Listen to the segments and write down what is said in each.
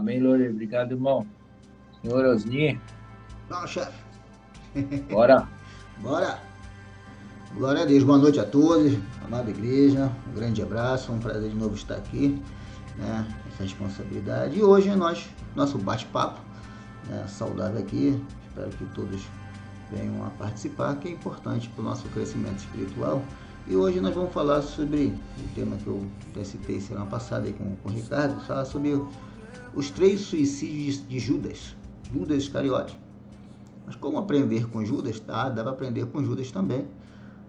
Amém, Lore. Obrigado, irmão. Senhor Osni, Não, chefe. bora. Bora! Glória a Deus, boa noite a todos, amada igreja, um grande abraço, um prazer de novo estar aqui, né, essa responsabilidade. E hoje nosso bate-papo, né, saudável aqui, espero que todos venham a participar, que é importante para o nosso crescimento espiritual. E hoje nós vamos falar sobre o tema que eu até citei semana passada aí com o Ricardo, falar sobre os 3 suicídios de Judas Iscariote. Mas como aprender com Judas? Dá para aprender com Judas também,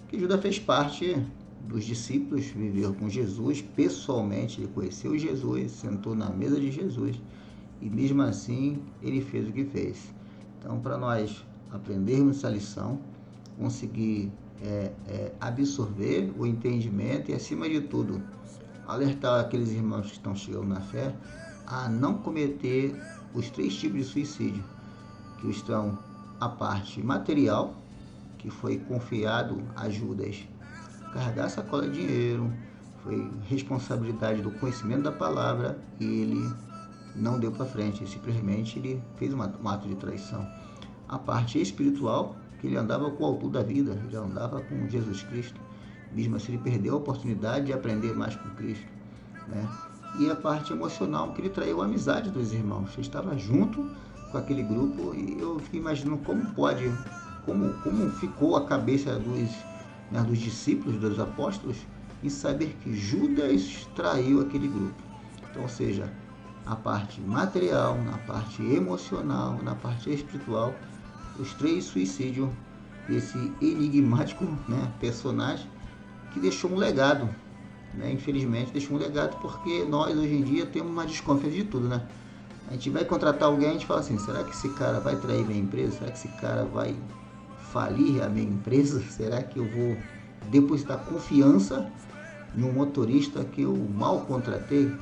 que Judas fez parte dos discípulos, viveu com Jesus pessoalmente, ele conheceu Jesus, sentou na mesa de Jesus e mesmo assim ele fez o que fez. Então, para nós aprendermos essa lição, conseguir absorver o entendimento e, acima de tudo, alertar aqueles irmãos que estão chegando na fé a não cometer os 3 tipos de suicídio, que estão a parte material, que foi confiado a Judas carregar a sacola de dinheiro, foi responsabilidade do conhecimento da palavra e ele não deu para frente, simplesmente ele fez um ato de traição. A parte espiritual, que ele andava com o autor da vida, ele andava com Jesus Cristo, mesmo assim ele perdeu a oportunidade de aprender mais com Cristo, né? E a parte emocional, que ele traiu a amizade dos irmãos, ele estava junto com aquele grupo e eu fiquei imaginando como ficou a cabeça dos discípulos, dos apóstolos, em saber que Judas traiu aquele grupo. Então, ou seja, a parte material, na parte emocional, na parte espiritual, os 3 suicídios desse enigmático, né, personagem que deixou um legado, né, infelizmente deixou um legado, porque nós hoje em dia temos uma desconfiança de tudo, né? A gente vai contratar alguém, a gente fala assim, será que esse cara vai trair minha empresa? Será que esse cara vai falir a minha empresa? Será que eu vou depositar confiança em um motorista que eu mal contratei?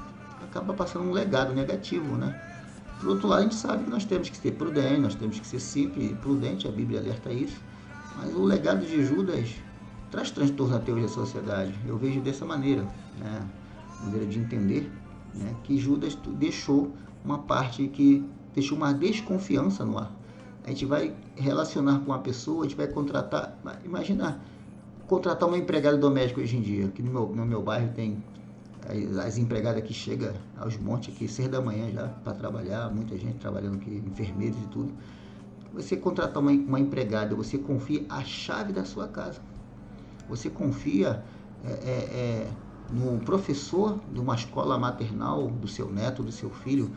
Acaba passando um legado negativo, né? Por outro lado, a gente sabe que nós temos que ser prudentes, nós temos que ser simples e prudente, a Bíblia alerta isso, mas o legado de Judas traz transtorno até hoje à sociedade. Eu vejo dessa maneira, né? Maneira de entender, né? Que Judas deixou uma parte que deixou uma desconfiança no ar. A gente vai relacionar com uma pessoa, a gente vai contratar, imagina, contratar uma empregada doméstica hoje em dia, que no meu bairro tem as empregadas que chegam aos montes aqui, 6 da manhã já, para trabalhar, muita gente trabalhando aqui, enfermeiros e tudo. Você contratar uma empregada, você confia a chave da sua casa. Você confia no professor de uma escola maternal do seu neto, do seu filho.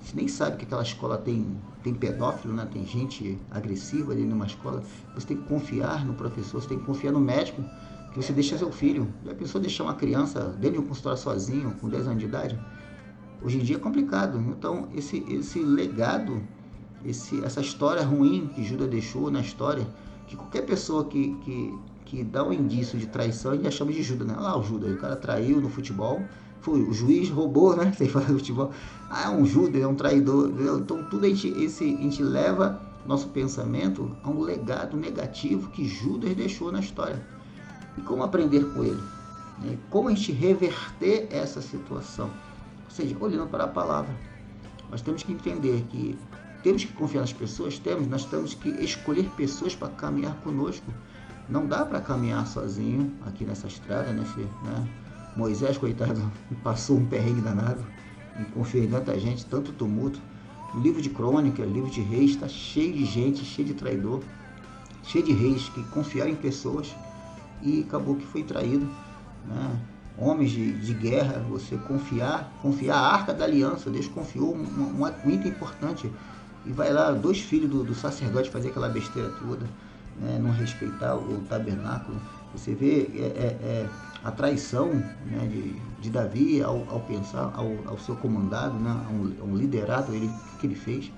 Você nem sabe que aquela escola tem pedófilo, né? Tem gente agressiva ali numa escola. Você tem que confiar no professor, você tem que confiar no médico que você deixa seu filho. E a pessoa deixar uma criança dentro de um consultório sozinho, com 10 anos de idade, hoje em dia é complicado. Então, esse legado, essa história ruim que Judas deixou na história, que qualquer pessoa que dá um indício de traição, a gente já chama de Judas, né? Olha lá o Judas, o cara traiu no futebol, foi o juiz roubou, né? Sem falar futebol. Ah, é um Judas, é um traidor. Entendeu? Então tudo a gente leva nosso pensamento a um legado negativo que Judas deixou na história. E como aprender com ele? Como a gente reverter essa situação? Ou seja, olhando para a palavra. Nós temos que entender que temos que confiar nas pessoas, nós temos que escolher pessoas para caminhar conosco. Não dá para caminhar sozinho aqui nessa estrada, né? Moisés, coitado, passou um perrengue danado, não confia em tanta gente, tanto tumulto. O livro de Crônica, o livro de Reis, está cheio de gente, cheio de traidor, cheio de reis que confiaram em pessoas e acabou que foi traído, né? Homens de guerra, você confiar a arca da aliança, Deus confiou um item importante e vai lá 2 filhos do sacerdote fazer aquela besteira toda, né? Não respeitar o tabernáculo. Você vê a traição, né, de Davi ao pensar ao seu comandado, né, a um liderado que ele fez.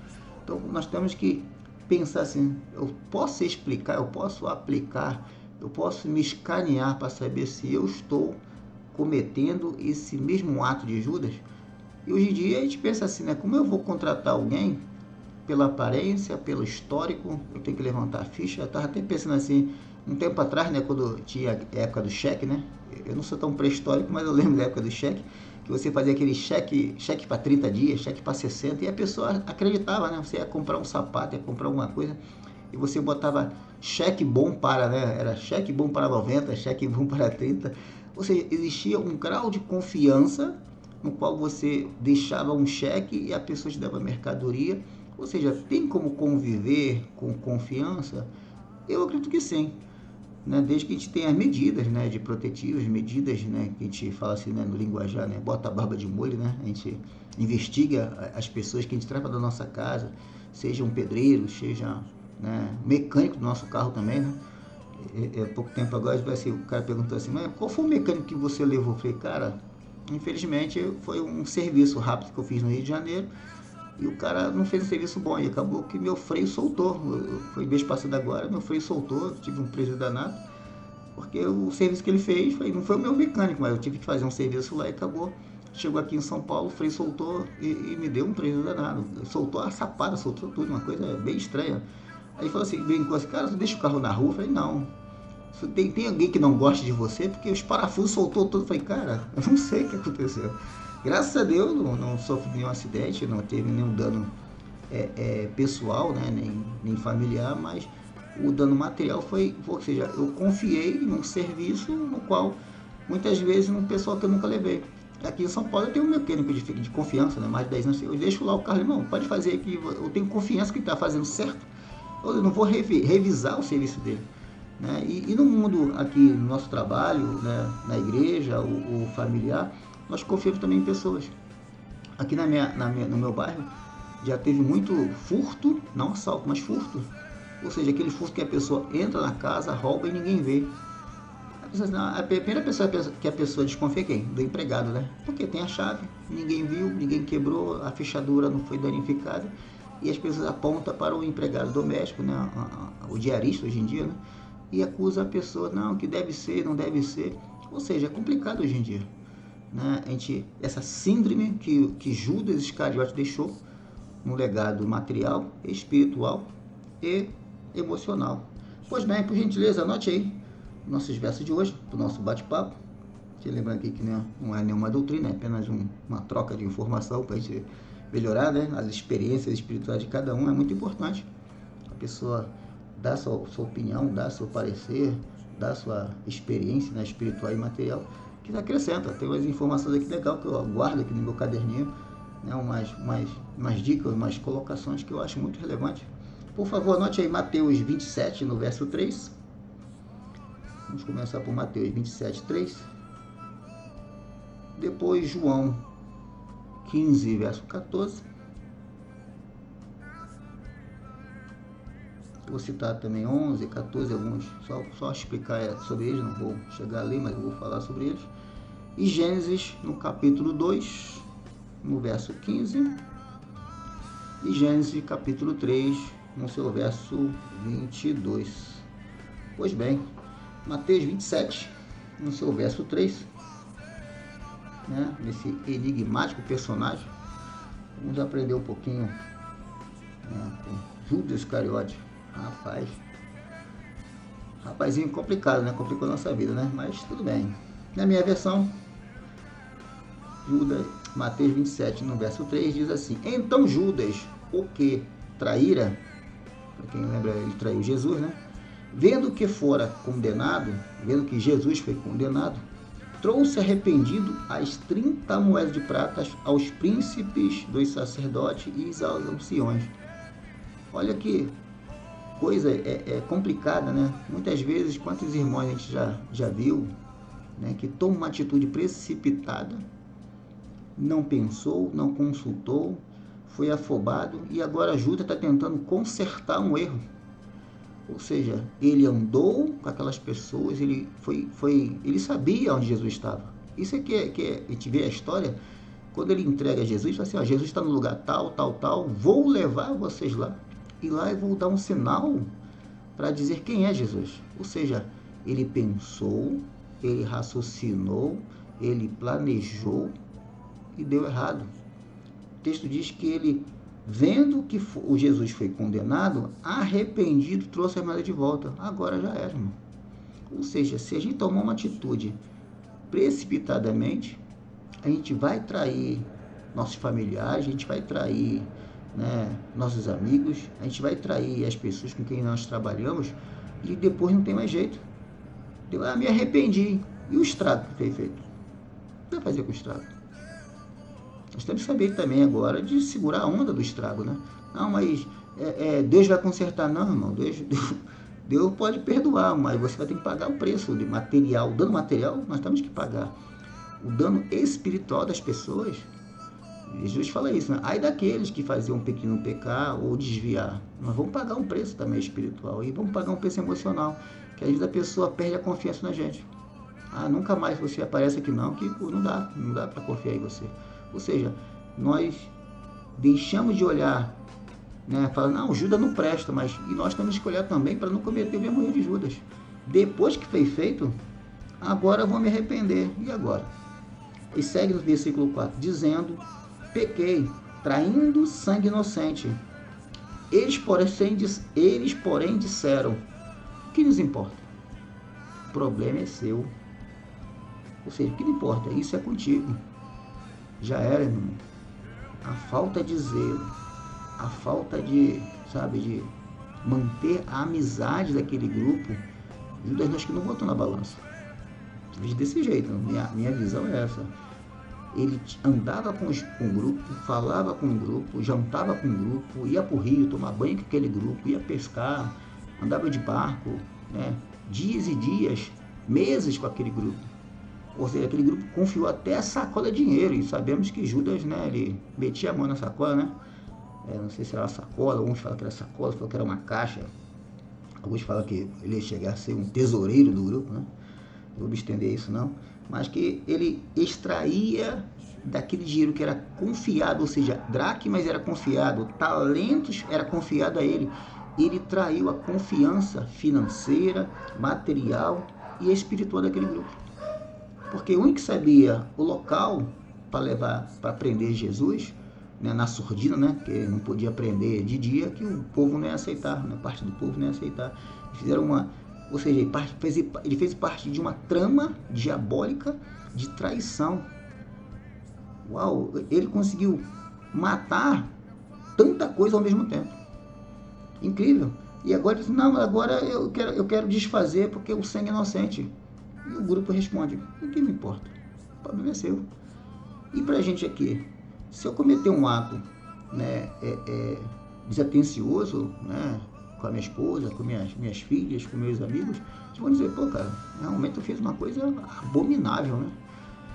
Então nós temos que pensar assim, eu posso explicar, eu posso aplicar, eu posso me escanear para saber se eu estou cometendo esse mesmo ato de Judas. E hoje em dia a gente pensa assim, né, como eu vou contratar alguém pela aparência, pelo histórico, eu tenho que levantar a ficha. Eu estava até pensando assim, um tempo atrás, né, quando tinha a época do cheque, né, eu não sou tão pré-histórico, mas eu lembro da época do cheque, que você fazia aquele cheque para 30 dias, cheque para 60, e a pessoa acreditava, né? Você ia comprar um sapato, ia comprar alguma coisa, e você botava cheque bom para, né? Era cheque bom para 90, cheque bom para 30. Ou seja, existia um grau de confiança no qual você deixava um cheque e a pessoa te dava mercadoria. Ou seja, tem como conviver com confiança? Eu acredito que sim, né? Desde que a gente tenha medidas, né, de protetivas, medidas, né, que a gente fala assim, né, no linguajar, né, bota a barba de molho, né? A gente investiga as pessoas que a gente traz para da nossa casa, seja um pedreiro, seja, né, mecânico do nosso carro também, né? Pouco tempo agora, assim, o cara perguntou assim, mas qual foi o mecânico que você levou? Eu falei, cara, infelizmente foi um serviço rápido que eu fiz no Rio de Janeiro, e o cara não fez um serviço bom, e acabou que meu freio soltou. Foi mês passado agora, meu freio soltou, tive um prejuízo danado, porque o serviço que ele fez não foi o meu mecânico, mas eu tive que fazer um serviço lá e acabou. Chegou aqui em São Paulo, o freio soltou e me deu um prejuízo danado. Soltou a sapada, soltou tudo, uma coisa bem estranha. Aí ele falou assim, brincou assim, cara, você deixa o carro na rua? Eu falei, não. Tem alguém que não gosta de você? Porque os parafusos soltou tudo. Eu falei, cara, eu não sei o que aconteceu. Graças a Deus não sofri nenhum acidente, não teve nenhum dano pessoal, né, nem familiar, mas o dano material foi, ou seja, eu confiei num serviço no qual muitas vezes um pessoal que eu nunca levei. Aqui em São Paulo eu tenho um mecânico de confiança, né, mais de 10 anos, eu deixo lá o carro, irmão, pode fazer aqui, eu tenho confiança que ele está fazendo certo, eu não vou revisar o serviço dele. Né? E no mundo aqui, no nosso trabalho, né, na igreja, o familiar, nós confiamos também em pessoas. Aqui no meu bairro já teve muito furto, não assalto, mas furto. Ou seja, aquele furto que a pessoa entra na casa, rouba e ninguém vê. A primeira pessoa que a pessoa desconfia é quem? Do empregado, né? Porque tem a chave, ninguém viu, ninguém quebrou, a fechadura não foi danificada, e as pessoas apontam para o empregado doméstico, né? O diarista hoje em dia, né? E acusa a pessoa, não, que deve ser, não deve ser. Ou seja, é complicado hoje em dia, né? Essa síndrome que Judas Iscariote deixou, um legado material, espiritual e emocional. Pois bem, por gentileza, anote aí nossos versos de hoje, para o nosso bate-papo. Lembrando aqui que não é nenhuma doutrina, é apenas uma troca de informação para a gente melhorar, né? As experiências espirituais de cada um é muito importante. A pessoa dá sua opinião, dá seu parecer, dá sua experiência, né, espiritual e material, que acrescenta. Tem umas informações aqui legal que eu guardo aqui no meu caderninho, né, umas dicas, umas colocações que eu acho muito relevantes. Por favor, anote aí Mateus 27, no verso 3. Vamos começar por Mateus 27, 3. Depois João 15, verso 14. Vou citar também 11, 14, alguns, só explicar sobre eles, não vou chegar ali, mas vou falar sobre eles. E Gênesis, no capítulo 2, no verso 15. E Gênesis, capítulo 3, no seu verso 22. Pois bem, Mateus 27, no seu verso 3, né, nesse enigmático personagem, vamos aprender um pouquinho, né, com Judas Iscariote. Rapazinho complicado, né? Complicou a nossa vida, né? Mas tudo bem. Na minha versão, Mateus 27, no verso 3, diz assim: Então Judas, o que traíra, para quem lembra, ele traiu Jesus, né? Vendo que fora condenado, vendo que Jesus foi condenado, trouxe arrependido as 30 moedas de prata aos príncipes dos sacerdotes e aos anciões. Olha que coisa complicada, né? Muitas vezes, quantos irmãos a gente já viu, né, que tomam uma atitude precipitada, não pensou, não consultou, foi afobado, e agora Judas está tentando consertar um erro. Ou seja, ele andou com aquelas pessoas, ele sabia onde Jesus estava. Isso é que a gente vê a história, quando ele entrega a Jesus, fala assim, ó, Jesus está no lugar tal, vou levar vocês lá. E lá eu vou dar um sinal para dizer quem é Jesus. Ou seja, ele pensou, ele raciocinou, ele planejou e deu errado. O texto diz que ele, vendo que o Jesus foi condenado, arrependido, trouxe a moeda de volta. Agora já era, irmão. Ou seja, se a gente tomar uma atitude precipitadamente, a gente vai trair nossos familiares, a gente vai trair, né, nossos amigos, a gente vai trair as pessoas com quem nós trabalhamos e depois não tem mais jeito. Eu me arrependi. E o estrago que foi feito? O que vai fazer com o estrago? Nós temos que saber também agora de segurar a onda do estrago, né? Não, mas Deus vai consertar. Não, irmão, Deus pode perdoar, mas você vai ter que pagar o preço de material. O dano material, nós temos que pagar. O dano espiritual das pessoas, Jesus fala isso, né? Ai daqueles que faziam um pequeno pecar ou desviar. Nós vamos pagar um preço também espiritual e vamos pagar um preço emocional, que às vezes a pessoa perde a confiança na gente. Nunca mais você aparece aqui não, que não dá para confiar em você. Ou seja, nós deixamos de olhar, né? Falando, não, Judas não presta, mas e nós temos que olhar também para não cometer o mesmo erro de Judas. Depois que foi feito, agora eu vou me arrepender. E agora? E segue no versículo 4, dizendo, pequei, traindo sangue inocente. Eles, porém, disseram, o que nos importa? O problema é seu. Ou seja, o que não importa? Isso é contigo. Já era, irmão. A falta de zelo, a falta de manter a amizade daquele grupo, Judas acho que não botou na balança. Desse jeito, minha visão é essa. Ele andava com o grupo, falava com o grupo, jantava com o grupo, ia para o rio tomar banho com aquele grupo, ia pescar, andava de barco, né? Dias e dias, meses com aquele grupo. Ou seja, aquele grupo confiou até a sacola de dinheiro, e sabemos que Judas, né, ele metia a mão na sacola, né? Não sei se era uma sacola, uns falam que era sacola, falam que era uma caixa, alguns falam que ele ia chegar a ser um tesoureiro do grupo, né? Não vou estender isso não, mas que ele extraía daquele dinheiro que era confiado, ou seja, dracmas era confiado, talentos era confiado a ele. Ele traiu a confiança financeira, material e espiritual daquele grupo. Porque o único que sabia o local para levar, para prender Jesus, né, na surdina, né, que não podia prender de dia, que o povo não ia aceitar, né, parte do povo não ia aceitar. Fizeram ou seja, ele fez parte de uma trama diabólica de traição. Uau, ele conseguiu matar tanta coisa ao mesmo tempo. Incrível. E agora ele diz, não, agora eu quero desfazer porque o sangue é inocente. E o grupo responde, o que me importa? O problema é seu. E pra gente aqui, se eu cometer um ato, né, desatencioso, né, com a minha esposa, com minhas filhas, com meus amigos, eles vão dizer, pô, cara, realmente eu fiz uma coisa abominável, né?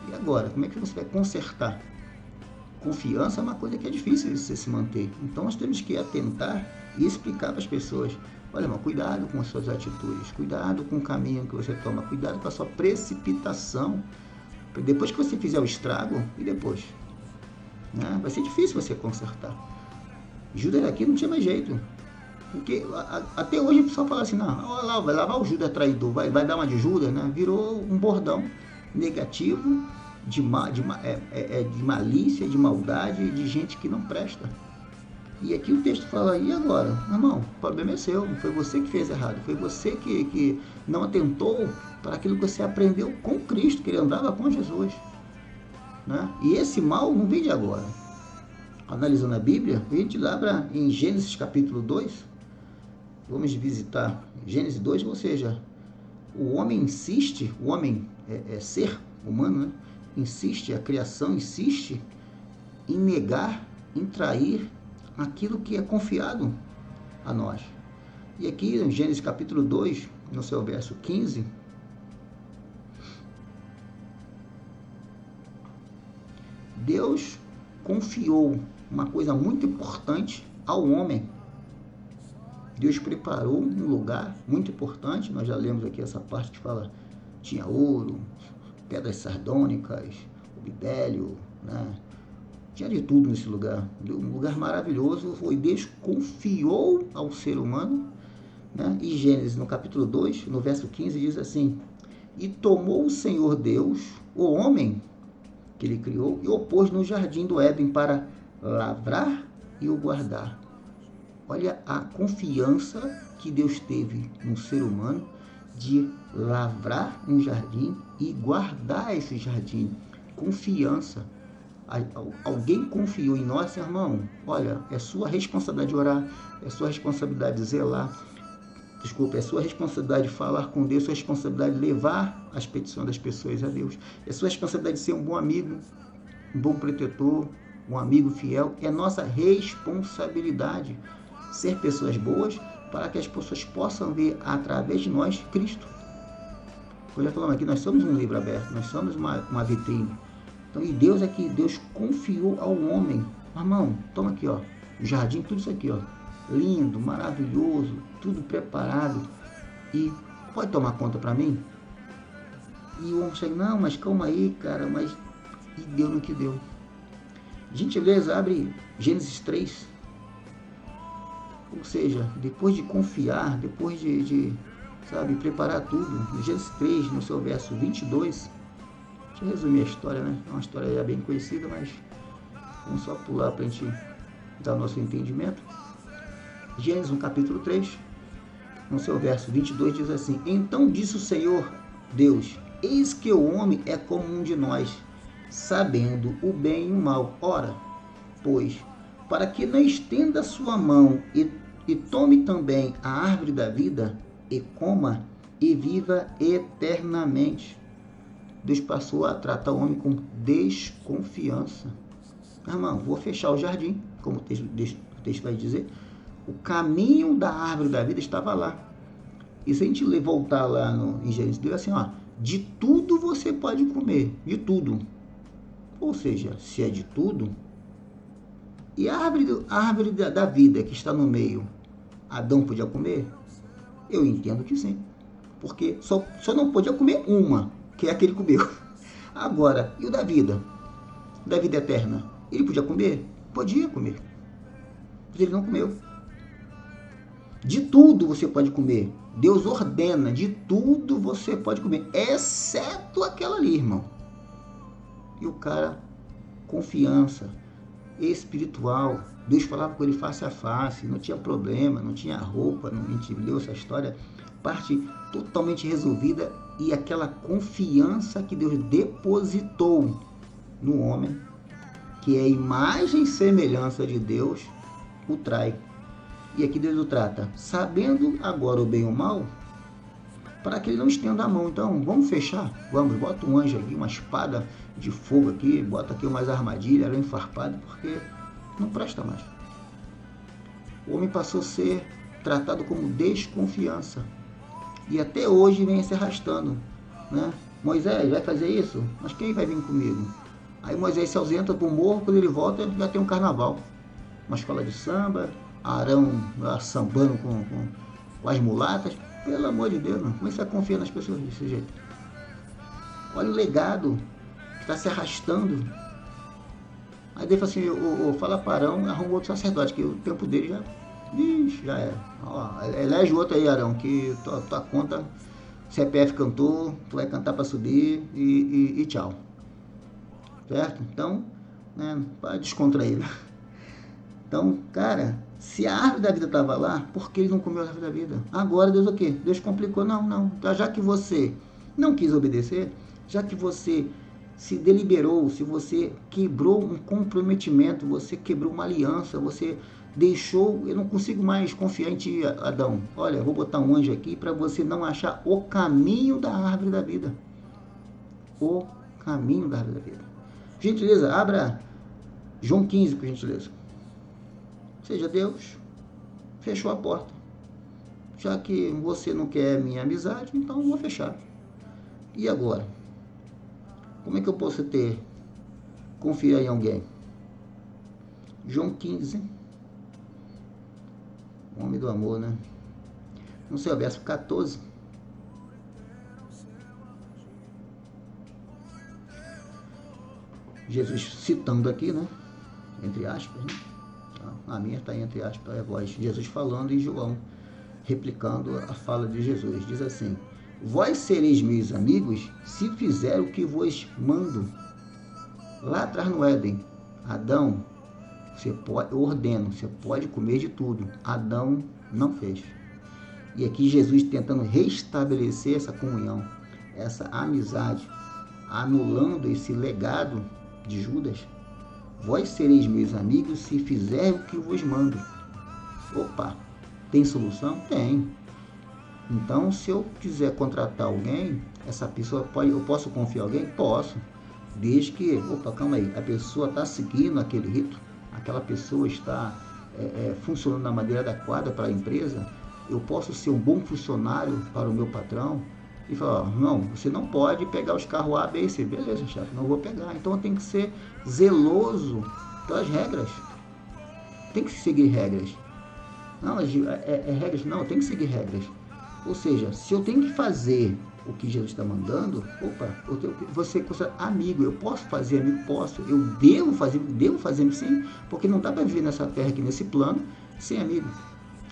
E agora, como é que você vai consertar? Confiança é uma coisa que é difícil de se manter. Então nós temos que atentar e explicar para as pessoas, olha, irmão, cuidado com as suas atitudes, cuidado com o caminho que você toma, cuidado com a sua precipitação. Depois que você fizer o estrago, e depois? Né? Vai ser difícil você consertar. Judas aqui não tinha mais jeito. Porque até hoje o pessoal fala assim, não, olha lá, vai lavar o Judas traidor, vai dar uma de Judas, né? Virou um bordão negativo, de malícia, de maldade, de gente que não presta. E aqui o texto fala, e agora? Irmão, o problema é seu, não foi você que fez errado, foi você que não atentou para aquilo que você aprendeu com Cristo, que ele andava com Jesus. Né? E esse mal não vem de agora. Analisando a Bíblia, a gente lá em Gênesis capítulo 2, vamos visitar Gênesis 2, ou seja, o homem insiste, o homem ser humano, né? Insiste, a criação insiste em negar, em trair aquilo que é confiado a nós. E aqui em Gênesis capítulo 2, no seu verso 15, Deus confiou uma coisa muito importante ao homem. Deus preparou um lugar muito importante, nós já lemos aqui essa parte que fala, tinha ouro, pedras sardônicas, bidélio, né? Tinha de tudo nesse lugar, um lugar maravilhoso, foi Deus confiou ao ser humano, né? E Gênesis, no capítulo 2, no verso 15, diz assim, e tomou o Senhor Deus, o homem que ele criou, e o pôs no jardim do Éden para lavrar e o guardar. Olha a confiança que Deus teve no ser humano de lavrar um jardim e guardar esse jardim. desconfiança. Alguém confiou em nós, irmão, olha, é sua responsabilidade orar, é sua responsabilidade zelar, é sua responsabilidade falar com Deus, é sua responsabilidade levar as petições das pessoas a Deus, é sua responsabilidade ser um bom amigo, um bom protetor, um amigo fiel, é nossa responsabilidade ser pessoas boas para que as pessoas possam ver através de nós Cristo. Como já falamos aqui, nós somos um livro aberto, nós somos uma vitrine. Então, e Deus aqui, Deus confiou ao homem. Irmão, toma aqui, ó, o jardim, tudo isso aqui, ó, lindo, maravilhoso, tudo preparado. E pode tomar conta para mim? E o homem chega, não, mas calma aí, cara, mas... E deu no que deu. Gentileza, abre Gênesis 3. Ou seja, depois de confiar, depois de preparar tudo, Gênesis 3, no seu verso 22... Deixa eu resumir a história, né? É uma história já bem conhecida, mas vamos só pular para a gente dar o nosso entendimento. Gênesis, no capítulo 3, no seu verso 22, diz assim: Então disse o Senhor Deus, eis que o homem é como um de nós, sabendo o bem e o mal. Ora, pois, para que não estenda sua mão e tome também a árvore da vida, e coma, e viva eternamente. Deus passou a tratar o homem com desconfiança. Irmão, vou fechar o jardim, como o texto vai dizer. O caminho da árvore da vida estava lá. E se a gente voltar lá em Gênesis, Deus assim, ó, de tudo você pode comer, de tudo. Ou seja, se é de tudo, e a árvore da vida que está no meio, Adão podia comer? Eu entendo que sim. Porque só não podia comer uma, que é a que ele comeu. Agora, e o da vida? Da vida eterna? Ele podia comer? Podia comer. Mas ele não comeu. De tudo você pode comer. Deus ordena, de tudo você pode comer, exceto aquela ali, irmão. E o cara, confiança espiritual. Deus falava com ele face a face, não tinha problema, não tinha roupa, não, a gente leu essa história, parte totalmente resolvida, e aquela confiança que Deus depositou no homem, que é a imagem e semelhança de Deus, o trai. E aqui Deus o trata, sabendo agora o bem e o mal, para que ele não estenda a mão. Então, vamos fechar? Vamos, bota um anjo aqui, uma espada de fogo aqui, bota aqui umas armadilhas, arame farpado, porque não presta mais. O homem passou a ser tratado como desconfiança. E até hoje vem se arrastando, né? Moisés, vai fazer isso? Mas quem vai vir comigo? Aí Moisés se ausenta para o morro, quando ele volta, já tem um carnaval. Uma escola de samba, Arão lá sambando com as mulatas. Pelo amor de Deus, não. Como é que você confia nas pessoas desse jeito? Olha o legado que está se arrastando. Aí Deus fala assim, fala para Arão, arruma outro sacerdote, que o tempo dele já era. Ó, elege outro aí, Arão, que tua conta, CPF cantou, tu vai cantar para subir e tchau. Certo? Então, né, para descontrair. Então, cara, se a árvore da vida estava lá, por que ele não comeu a árvore da vida? Agora Deus o quê? Deus complicou? Não. Já que você não quis obedecer, já que você se deliberou, se você quebrou um comprometimento, você quebrou uma aliança, você deixou, eu não consigo mais confiar em ti, Adão. Olha, eu vou botar um anjo aqui para você não achar o caminho da árvore da vida. O caminho da árvore da vida. Gentileza, abra João 15, por gentileza. Ou seja, Deus fechou a porta. Já que você não quer minha amizade, então eu vou fechar. E agora? Como é que eu posso confiar em alguém? João 15, o homem do amor, né? No seu verso 14. Jesus citando aqui, né? Entre aspas, né? A minha está entre aspas, é a voz. Jesus falando e João replicando a fala de Jesus. Diz assim: vós sereis meus amigos se fizer o que vos mando. Lá atrás no Éden, Adão, eu ordeno, você pode comer de tudo. Adão não fez. E aqui Jesus tentando restabelecer essa comunhão, essa amizade. anulando esse legado de Judas. Vós sereis meus amigos se fizer o que vos mando. Opa, tem solução? Tem. Então, se eu quiser contratar alguém, essa pessoa eu posso confiar em alguém? Posso. Desde que, calma aí, a pessoa está seguindo aquele rito, aquela pessoa está funcionando da maneira adequada para a empresa, eu posso ser um bom funcionário para o meu patrão e falar, não, você não pode pegar os carros A, B e C. Beleza, chefe, não vou pegar. Então, eu tenho que ser zeloso pelas regras. Tem que seguir regras. Não, regras, não, tem que seguir regras. Ou seja, se eu tenho que fazer o que Jesus está mandando, você considera amigo, eu posso fazer amigo? Posso. Eu devo fazer amigo, sim, porque não dá para viver nessa terra aqui, nesse plano, sem amigo.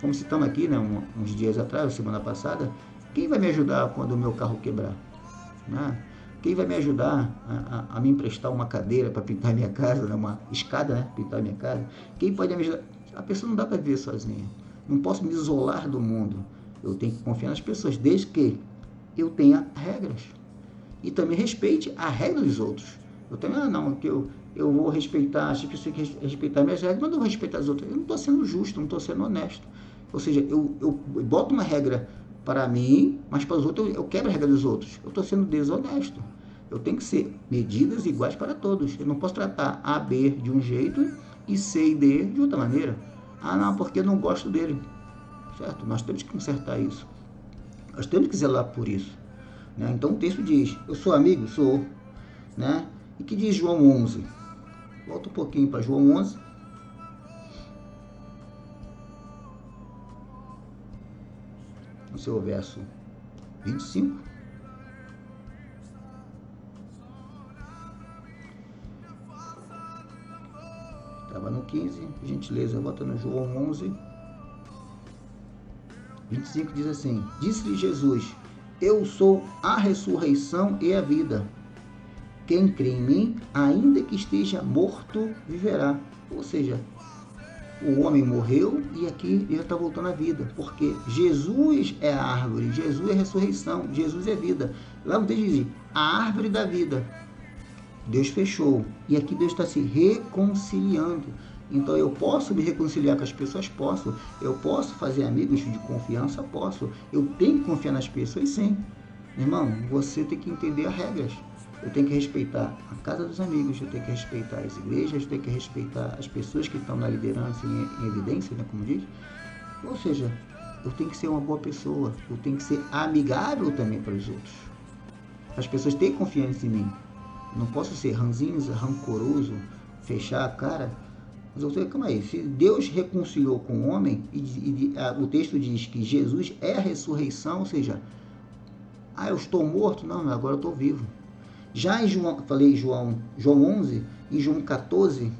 Como citamos aqui, né, uns dias atrás, semana passada, quem vai me ajudar quando o meu carro quebrar? Né? Quem vai me ajudar a me emprestar uma cadeira para pintar minha casa, né, uma escada, né, pintar minha casa? Quem pode me ajudar? A pessoa não dá para viver sozinha. Não posso me isolar do mundo. Eu tenho que confiar nas pessoas, desde que eu tenha regras. E também respeite a regra dos outros. Eu também, eu vou respeitar, as pessoas têm que respeitar minhas regras, mas não vou respeitar as outras. Eu não estou sendo justo, não estou sendo honesto. Ou seja, eu boto uma regra para mim, mas para os outros eu quebro a regra dos outros. Eu estou sendo desonesto. Eu tenho que ser medidas iguais para todos. Eu não posso tratar A, B de um jeito e C e D de outra maneira. Não, porque eu não gosto dele. Certo? Nós temos que consertar isso. Nós temos que zelar por isso. Né? Então o texto diz, eu sou amigo? Sou. Né? E que diz João 11? Volta um pouquinho para João 11. No seu verso 25. Estava no 15, gentileza, volta no João 11. 25 diz assim, disse-lhe Jesus, eu sou a ressurreição e a vida. Quem crê em mim, ainda que esteja morto, viverá. Ou seja, o homem morreu e aqui ele está voltando à vida. Porque Jesus é a árvore, Jesus é a ressurreição, Jesus é vida. Lá no texto diz, a árvore da vida. Deus fechou. E aqui Deus está se reconciliando. Então eu posso me reconciliar com as pessoas? Posso. Eu posso fazer amigos de confiança? Posso. Eu tenho que confiar nas pessoas? Sim. Irmão, você tem que entender as regras. Eu tenho que respeitar a casa dos amigos, eu tenho que respeitar as igrejas, eu tenho que respeitar as pessoas que estão na liderança em evidência, né, como diz. Ou seja, eu tenho que ser uma boa pessoa, eu tenho que ser amigável também para os outros. As pessoas têm confiança em mim. Eu não posso ser ranzinza, rancoroso, fechar a cara. Mas eu sei, calma aí, se Deus reconciliou com o homem, o texto diz que Jesus é a ressurreição, ou seja, eu estou morto? Não, agora eu estou vivo. Já em João, falei João 11, em João 14,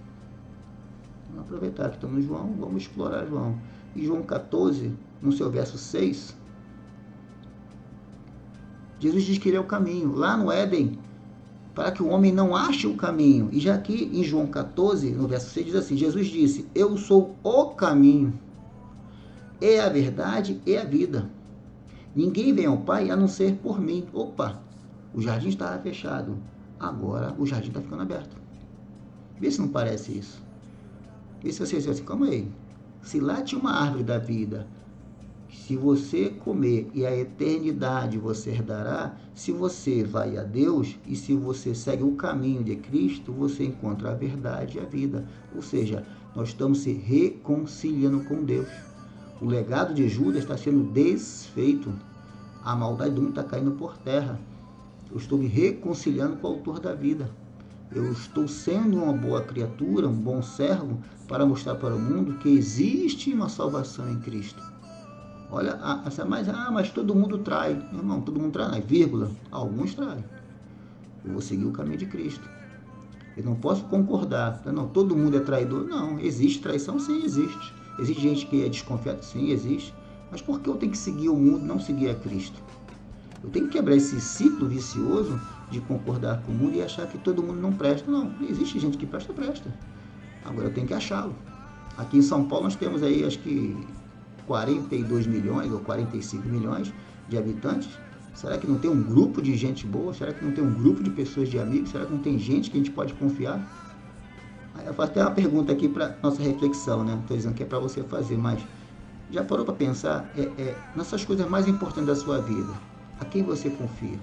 vamos aproveitar que estamos em João, vamos explorar João. Em João 14, no seu verso 6, Jesus diz que ele é o caminho. Lá no Éden, para que o homem não ache o caminho. E já aqui em João 14, no verso 6, diz assim, Jesus disse, eu sou o caminho, é a verdade e a vida. Ninguém vem ao Pai a não ser por mim. Opa, o jardim estava fechado, agora o jardim está ficando aberto. Vê se não parece isso. Vê se você diz assim, calma aí, se lá tinha uma árvore da vida, se você comer e a eternidade você herdará, se você vai a Deus e se você segue o caminho de Cristo, você encontra a verdade e a vida. Ou seja, nós estamos se reconciliando com Deus. O legado de Judas está sendo desfeito. A maldade do mundo está caindo por terra. Eu estou me reconciliando com o autor da vida. Eu estou sendo uma boa criatura, um bom servo, para mostrar para o mundo que existe uma salvação em Cristo. Olha, mas todo mundo trai. Irmão, todo mundo trai, vírgula. Alguns traem. Eu vou seguir o caminho de Cristo. Eu não posso concordar. Não, todo mundo é traidor. Não, existe traição? Sim, existe. Existe gente que é desconfiada? Sim, existe. Mas por que eu tenho que seguir o mundo, não seguir a Cristo? Eu tenho que quebrar esse ciclo vicioso de concordar com o mundo e achar que todo mundo não presta. Não, existe gente que presta. Agora eu tenho que achá-lo. Aqui em São Paulo nós temos aí, acho que 42 milhões ou 45 milhões de habitantes. Será que não tem um grupo de gente boa? Será que não tem um grupo de pessoas, de amigos? Será que não tem gente que a gente pode confiar? Aí eu faço até uma pergunta aqui para nossa reflexão, né? Não estou dizendo que é para você fazer, mas já parou para pensar nessas coisas mais importantes da sua vida? A quem você confia?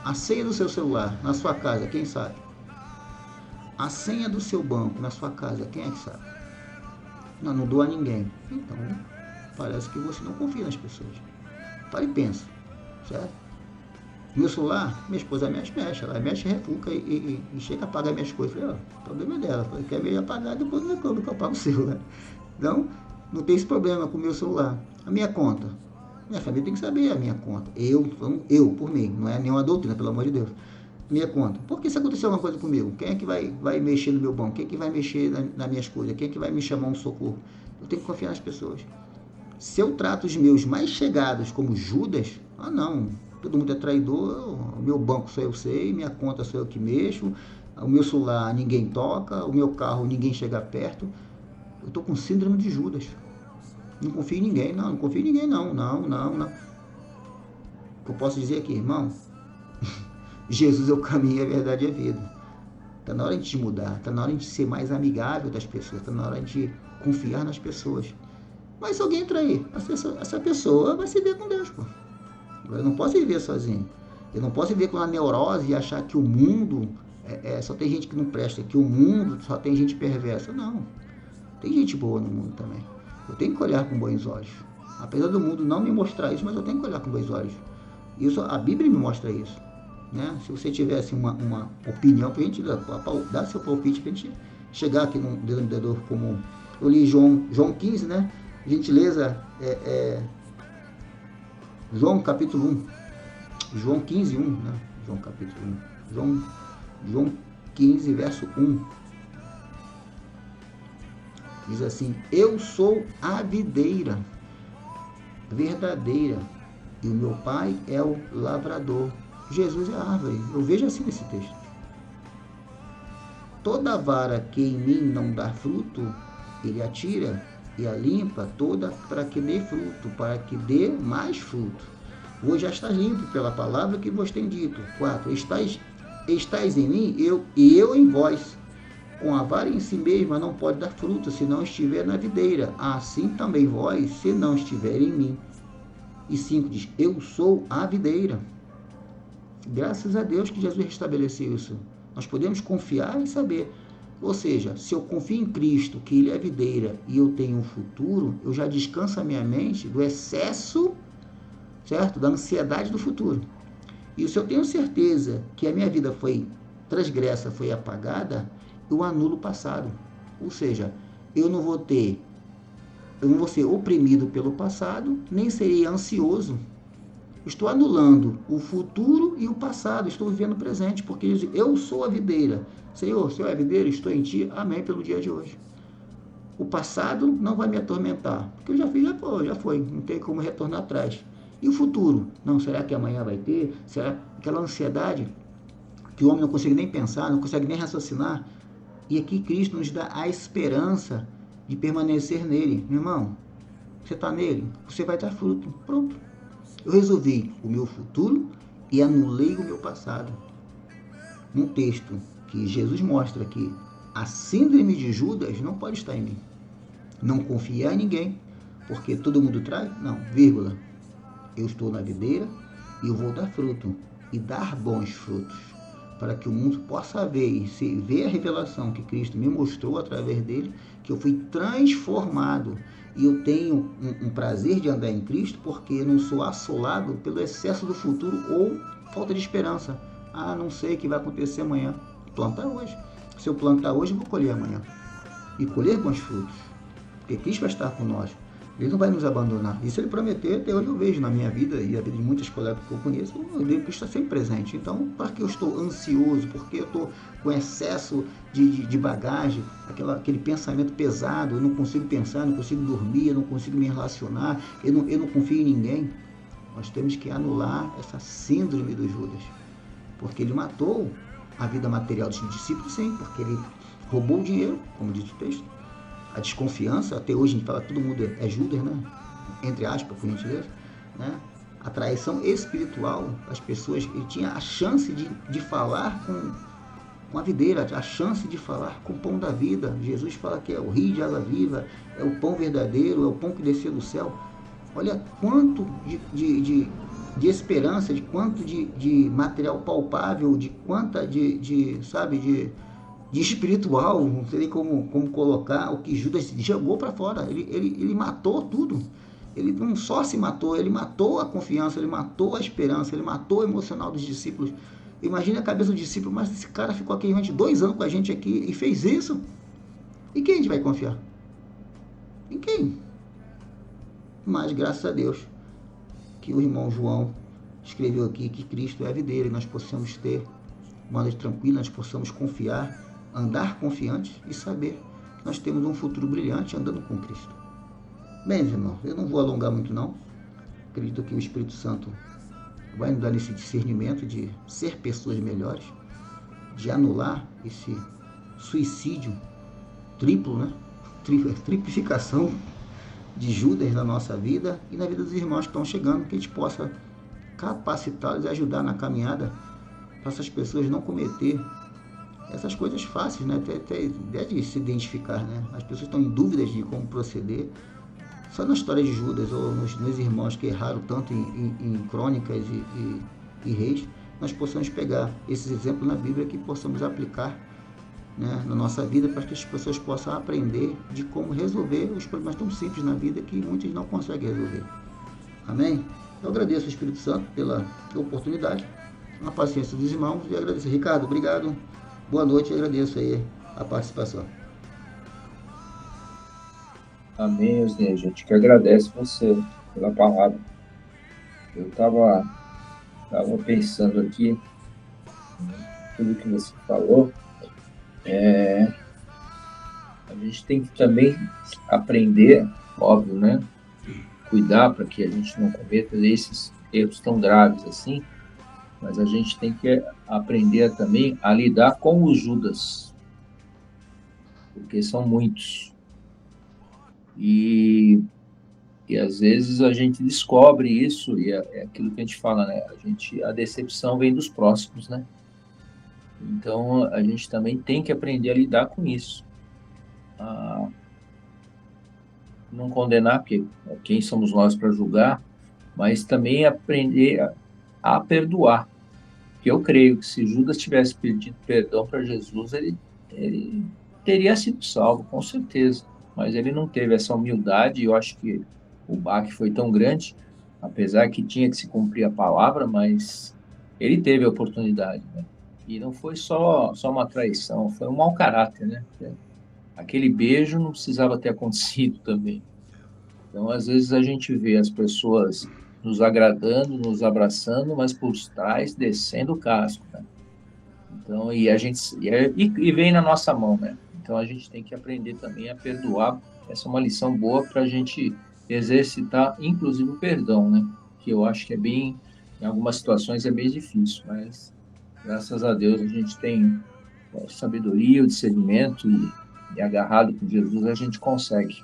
A senha do seu celular, na sua casa, quem sabe? A senha do seu banco, na sua casa, quem é que sabe? Não dou a ninguém. Então, parece que você não confia nas pessoas. Para e pensa, certo? Meu celular, minha esposa mexe, ela mexe, refuca e chega a apagar minhas coisas. Eu falei, o problema é dela, quer me apagar, depois não reclama que eu apago o seu, né? Então, não tem esse problema com o meu celular. A minha conta, minha família tem que saber a minha conta. Eu, por mim, não é nenhuma doutrina, pelo amor de Deus. Minha conta. Porque se acontecer alguma coisa comigo, quem é que vai mexer no meu banco? Quem é que vai mexer nas minhas coisas? Quem é que vai me chamar um socorro? Eu tenho que confiar nas pessoas. Se eu trato os meus mais chegados como Judas, não, todo mundo é traidor, o meu banco só eu sei, minha conta sou eu que mexo, o meu celular ninguém toca, o meu carro ninguém chega perto. Eu estou com síndrome de Judas. Não confio em ninguém, não confio em ninguém, não. O que eu posso dizer aqui, irmão? Jesus é o caminho, a verdade e a vida. Está na hora de mudar, está na hora de ser mais amigável das pessoas, está na hora de confiar nas pessoas. Mas se alguém trair, essa pessoa vai se ver com Deus, pô. Eu não posso viver sozinho. Eu não posso viver com uma neurose e achar que o mundo só tem gente que não presta, que o mundo só tem gente perversa. Não. Tem gente boa no mundo também. Eu tenho que olhar com bons olhos. Apesar do mundo não me mostrar isso, mas eu tenho que olhar com bons olhos. Isso, a Bíblia me mostra isso. Né? Se você tivesse uma opinião, para a gente dar seu palpite, para a gente chegar aqui num denominador comum. Eu li João 15, né? Gentileza, João capítulo 1. João 15, 1, né? João capítulo 1. João 15, verso 1. Diz assim: eu sou a videira verdadeira e o meu pai é o lavrador. Jesus é a árvore. Eu vejo assim nesse texto. Toda vara que em mim não dá fruto, ele atira e a limpa toda para que dê fruto, para que dê mais fruto. Vós já estás limpo pela palavra que vos tenho dito. 4. Estais em mim e eu em vós. Com a vara em si mesma não pode dar fruto, se não estiver na videira. Assim também vós, se não estiver em mim. E 5 diz: eu sou a videira. Graças a Deus que Jesus restabeleceu isso. Nós podemos confiar e saber. Ou seja, se eu confio em Cristo, que Ele é a videira e eu tenho um futuro, eu já descanso a minha mente do excesso, certo? Da ansiedade do futuro. E se eu tenho certeza que a minha vida foi transgressa, foi apagada, eu anulo o passado. Ou seja, eu não vou ser oprimido pelo passado, nem serei ansioso. Estou anulando o futuro e o passado, estou vivendo o presente, porque eu sou a videira. Senhor, é a videira, estou em ti, amém, pelo dia de hoje. O passado não vai me atormentar, porque eu já fiz, já foi, não tem como retornar atrás. E o futuro? Não, será que amanhã vai ter? Será aquela ansiedade que o homem não consegue nem pensar, não consegue nem raciocinar? E aqui Cristo nos dá a esperança de permanecer nele. Meu irmão, você está nele, você vai dar fruto. Pronto. Eu resolvi o meu futuro e anulei o meu passado. Um texto que Jesus mostra que a síndrome de Judas não pode estar em mim. Não confiar em ninguém, porque todo mundo trai? Não, vírgula. Eu estou na videira e eu vou dar fruto e dar bons frutos, para que o mundo possa ver e ver a revelação que Cristo me mostrou através dele, que eu fui transformado. E eu tenho um prazer de andar em Cristo, porque eu não sou assolado pelo excesso do futuro ou falta de esperança. Não sei o que vai acontecer amanhã. Planta hoje. Se eu plantar hoje, eu vou colher amanhã. E colher bons frutos. Porque Cristo vai estar conosco. Ele não vai nos abandonar. Isso ele prometeu, até hoje eu vejo na minha vida e a vida de muitas colegas que eu conheço, eu vejo que Cristo está sempre presente. Então, para que eu estou ansioso? Porque eu estou com excesso de bagagem, aquele pensamento pesado, eu não consigo pensar, não consigo dormir, eu não consigo me relacionar, eu não confio em ninguém. Nós temos que anular essa síndrome do Judas. Porque ele matou a vida material dos discípulos, sim, porque ele roubou o dinheiro, como diz o texto. A desconfiança, até hoje a gente fala que todo mundo é Judas, né? Entre aspas, por gentileza, né? a traição espiritual, as pessoas, ele tinha a chance de falar com uma videira, a chance de falar com o pão da vida. Jesus fala que é o rio de água viva, é o pão verdadeiro, é o pão que desceu do céu. Olha quanto de esperança, de quanto de material palpável, de quanta sabe, de espiritual, não sei como colocar, o que Judas jogou para fora. Ele matou tudo. Ele não só se matou, ele matou a confiança, ele matou a esperança, ele matou o emocional dos discípulos. Imagina a cabeça do discípulo, mas esse cara ficou aqui 2 anos com a gente aqui e fez isso. E quem a gente vai confiar? Em quem? Mas graças a Deus que o irmão João escreveu aqui que Cristo é a videira e nós possamos ter uma noite tranquila, nós possamos confiar, andar confiantes e saber que nós temos um futuro brilhante andando com Cristo. Bem, irmão, eu não vou alongar muito não. Acredito que o Espírito Santo vai nos dar esse discernimento de ser pessoas melhores, de anular esse suicídio triplo, né? Triplificação de Judas na nossa vida e na vida dos irmãos que estão chegando, que a gente possa capacitá-los e ajudar na caminhada para essas pessoas não cometer essas coisas fáceis, né? Até de se identificar, né? As pessoas estão em dúvidas de como proceder. Só na história de Judas ou nos irmãos que erraram tanto em Crônicas e Reis, nós possamos pegar esses exemplos na Bíblia que possamos aplicar, né, na nossa vida, para que as pessoas possam aprender de como resolver os problemas tão simples na vida que muitos não conseguem resolver. Amém? Eu agradeço ao Espírito Santo pela oportunidade, a paciência dos irmãos e agradeço. Ricardo, obrigado. Boa noite e agradeço aí a participação. Amém, Osni. A gente que agradece você pela palavra. Eu estava pensando aqui, tudo que você falou, a gente tem que também aprender, óbvio, né? Cuidar para que a gente não cometa esses erros tão graves assim, mas a gente tem que aprender também a lidar com os Judas, porque são muitos. E às vezes a gente descobre isso, e é aquilo que a gente fala, né? A decepção vem dos próximos, né? Então, a gente também tem que aprender a lidar com isso. Não condenar, porque quem somos nós para julgar, mas também aprender a perdoar. Porque eu creio que se Judas tivesse pedido perdão para Jesus, ele teria sido salvo, com certeza. Mas ele não teve essa humildade, e eu acho que o baque foi tão grande, apesar que tinha que se cumprir a palavra, mas ele teve a oportunidade, né? E não foi só uma traição, foi um mau caráter, né? Aquele beijo não precisava ter acontecido também. Então, às vezes a gente vê as pessoas nos agradando, nos abraçando, mas por trás descendo o casco, né? Então, e vem na nossa mão, né? Então, a gente tem que aprender também a perdoar. Essa é uma lição boa para a gente exercitar, inclusive, o perdão, né? Que eu acho que em algumas situações é bem difícil, mas graças a Deus a gente tem sabedoria, o discernimento e agarrado com Jesus a gente consegue.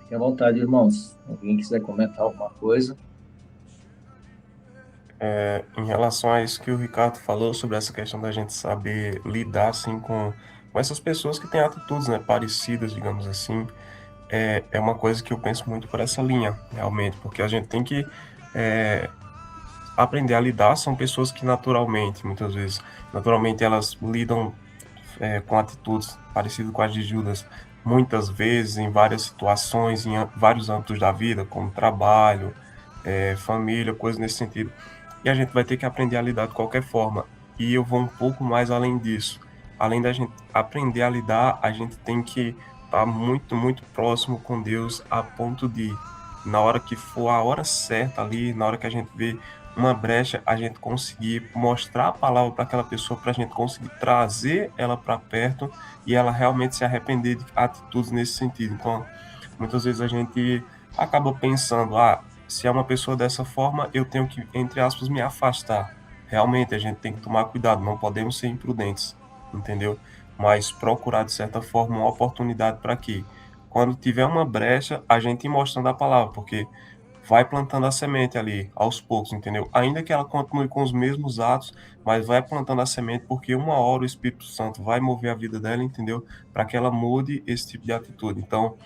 Fique à vontade, irmãos. Alguém quiser comentar alguma coisa? Em relação a isso que o Ricardo falou sobre essa questão da gente saber lidar assim com essas pessoas que têm atitudes, né, parecidas, digamos assim, é uma coisa que eu penso muito por essa linha, realmente, porque a gente tem que aprender a lidar. São pessoas que muitas vezes, naturalmente elas lidam com atitudes parecidas com as de Judas, muitas vezes, em várias situações, em vários âmbitos da vida, como trabalho, família, coisas nesse sentido. E a gente vai ter que aprender a lidar de qualquer forma. E eu vou um pouco mais além disso. Além da gente aprender a lidar, a gente tem que estar muito, muito próximo com Deus, a ponto de, na hora que for a hora certa ali, na hora que a gente vê uma brecha, a gente conseguir mostrar a palavra para aquela pessoa, para a gente conseguir trazer ela para perto e ela realmente se arrepender de atitudes nesse sentido. Então, muitas vezes a gente acaba pensando, se é uma pessoa dessa forma, eu tenho que, entre aspas, me afastar. Realmente, a gente tem que tomar cuidado, não podemos ser imprudentes, entendeu? Mas procurar, de certa forma, uma oportunidade para que, quando tiver uma brecha, a gente ir mostrando a palavra, porque vai plantando a semente ali, aos poucos, entendeu? Ainda que ela continue com os mesmos atos, mas vai plantando a semente, porque uma hora o Espírito Santo vai mover a vida dela, entendeu? Para que ela mude esse tipo de atitude. Então,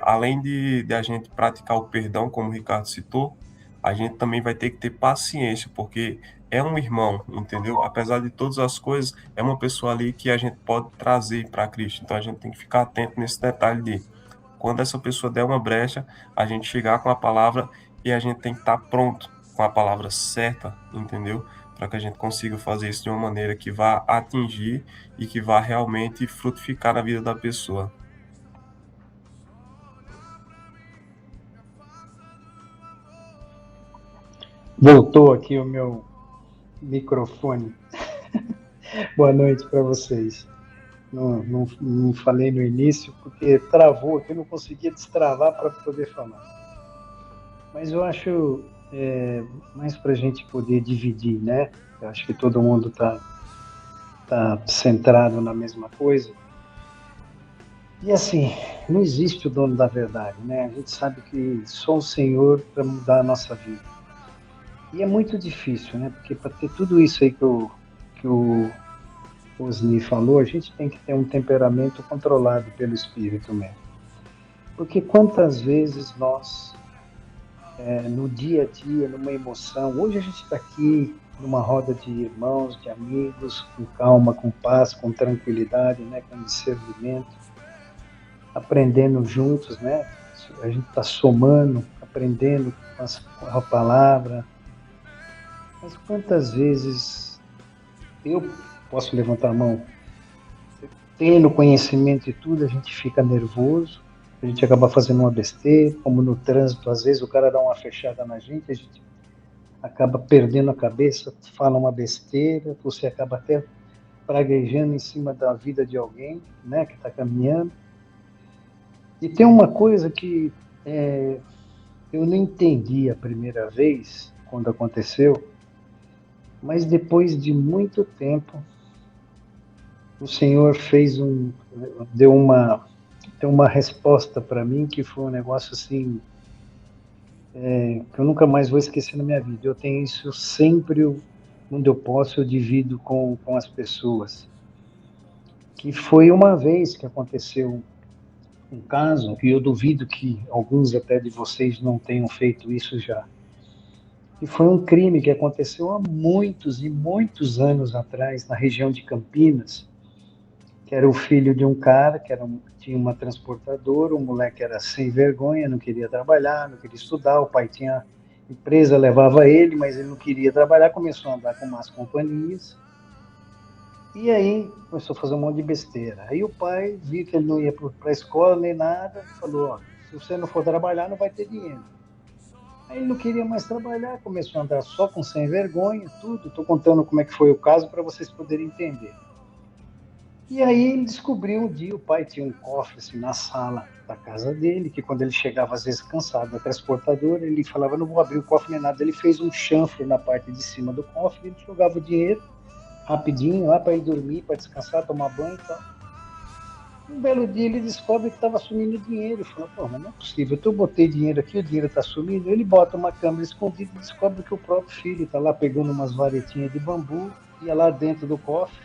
além de a gente praticar o perdão, como o Ricardo citou, a gente também vai ter que ter paciência, porque é um irmão, entendeu? Apesar de todas as coisas, é uma pessoa ali que a gente pode trazer para Cristo. Então, a gente tem que ficar atento nesse detalhe de quando essa pessoa der uma brecha, a gente chegar com a palavra e a gente tem que estar pronto com a palavra certa, entendeu? Para que a gente consiga fazer isso de uma maneira que vá atingir e que vá realmente frutificar na vida da pessoa. Voltou aqui o meu microfone. Boa noite para vocês. Não falei no início porque travou aqui, eu não conseguia destravar para poder falar. Mas eu acho mais para a gente poder dividir, né? Eu acho que todo mundo tá centrado na mesma coisa. E assim, não existe o dono da verdade, né? A gente sabe que só o Senhor para mudar a nossa vida. E é muito difícil, né? Porque para ter tudo isso aí que o Osni falou, a gente tem que ter um temperamento controlado pelo Espírito mesmo. Porque quantas vezes nós, no dia a dia, numa emoção, hoje a gente está aqui numa roda de irmãos, de amigos, com calma, com paz, com tranquilidade, né? Com discernimento, aprendendo juntos, né? A gente está somando, aprendendo com a palavra. Mas quantas vezes eu posso levantar a mão? Tendo conhecimento de tudo, a gente fica nervoso, a gente acaba fazendo uma besteira, como no trânsito, às vezes o cara dá uma fechada na gente, a gente acaba perdendo a cabeça, fala uma besteira, você acaba até praguejando em cima da vida de alguém, né, que está caminhando. E tem uma coisa que eu não entendi a primeira vez, quando aconteceu, mas depois de muito tempo, o Senhor deu uma resposta para mim que foi um negócio assim, que eu nunca mais vou esquecer na minha vida. Eu tenho isso sempre, quando eu posso, eu divido com as pessoas. Que foi uma vez que aconteceu um caso, e eu duvido que alguns até de vocês não tenham feito isso já. E foi um crime que aconteceu há muitos e muitos anos atrás, na região de Campinas, que era o filho de um cara que tinha uma transportadora, o moleque era sem vergonha, não queria trabalhar, não queria estudar, o pai tinha empresa, levava ele, mas ele não queria trabalhar, começou a andar com más companhias, e aí começou a fazer um monte de besteira. Aí o pai viu que ele não ia para a escola nem nada, falou, ó, se você não for trabalhar, não vai ter dinheiro. Aí ele não queria mais trabalhar, começou a andar só com sem vergonha, tudo. Estou contando como é que foi o caso para vocês poderem entender. E aí ele descobriu um dia, o pai tinha um cofre assim, na sala da casa dele, que quando ele chegava às vezes cansado da transportadora, ele falava, não vou abrir o cofre nem nada. Ele fez um chanfre na parte de cima do cofre, ele jogava o dinheiro rapidinho lá para ir dormir, para descansar, tomar banho e tal. Um belo dia ele descobre que estava sumindo dinheiro. Ele falou, pô, mas não é possível, eu botei dinheiro aqui, o dinheiro está sumindo. Ele bota uma câmera escondida e descobre que o próprio filho está lá pegando umas varetinhas de bambu, ia lá dentro do cofre,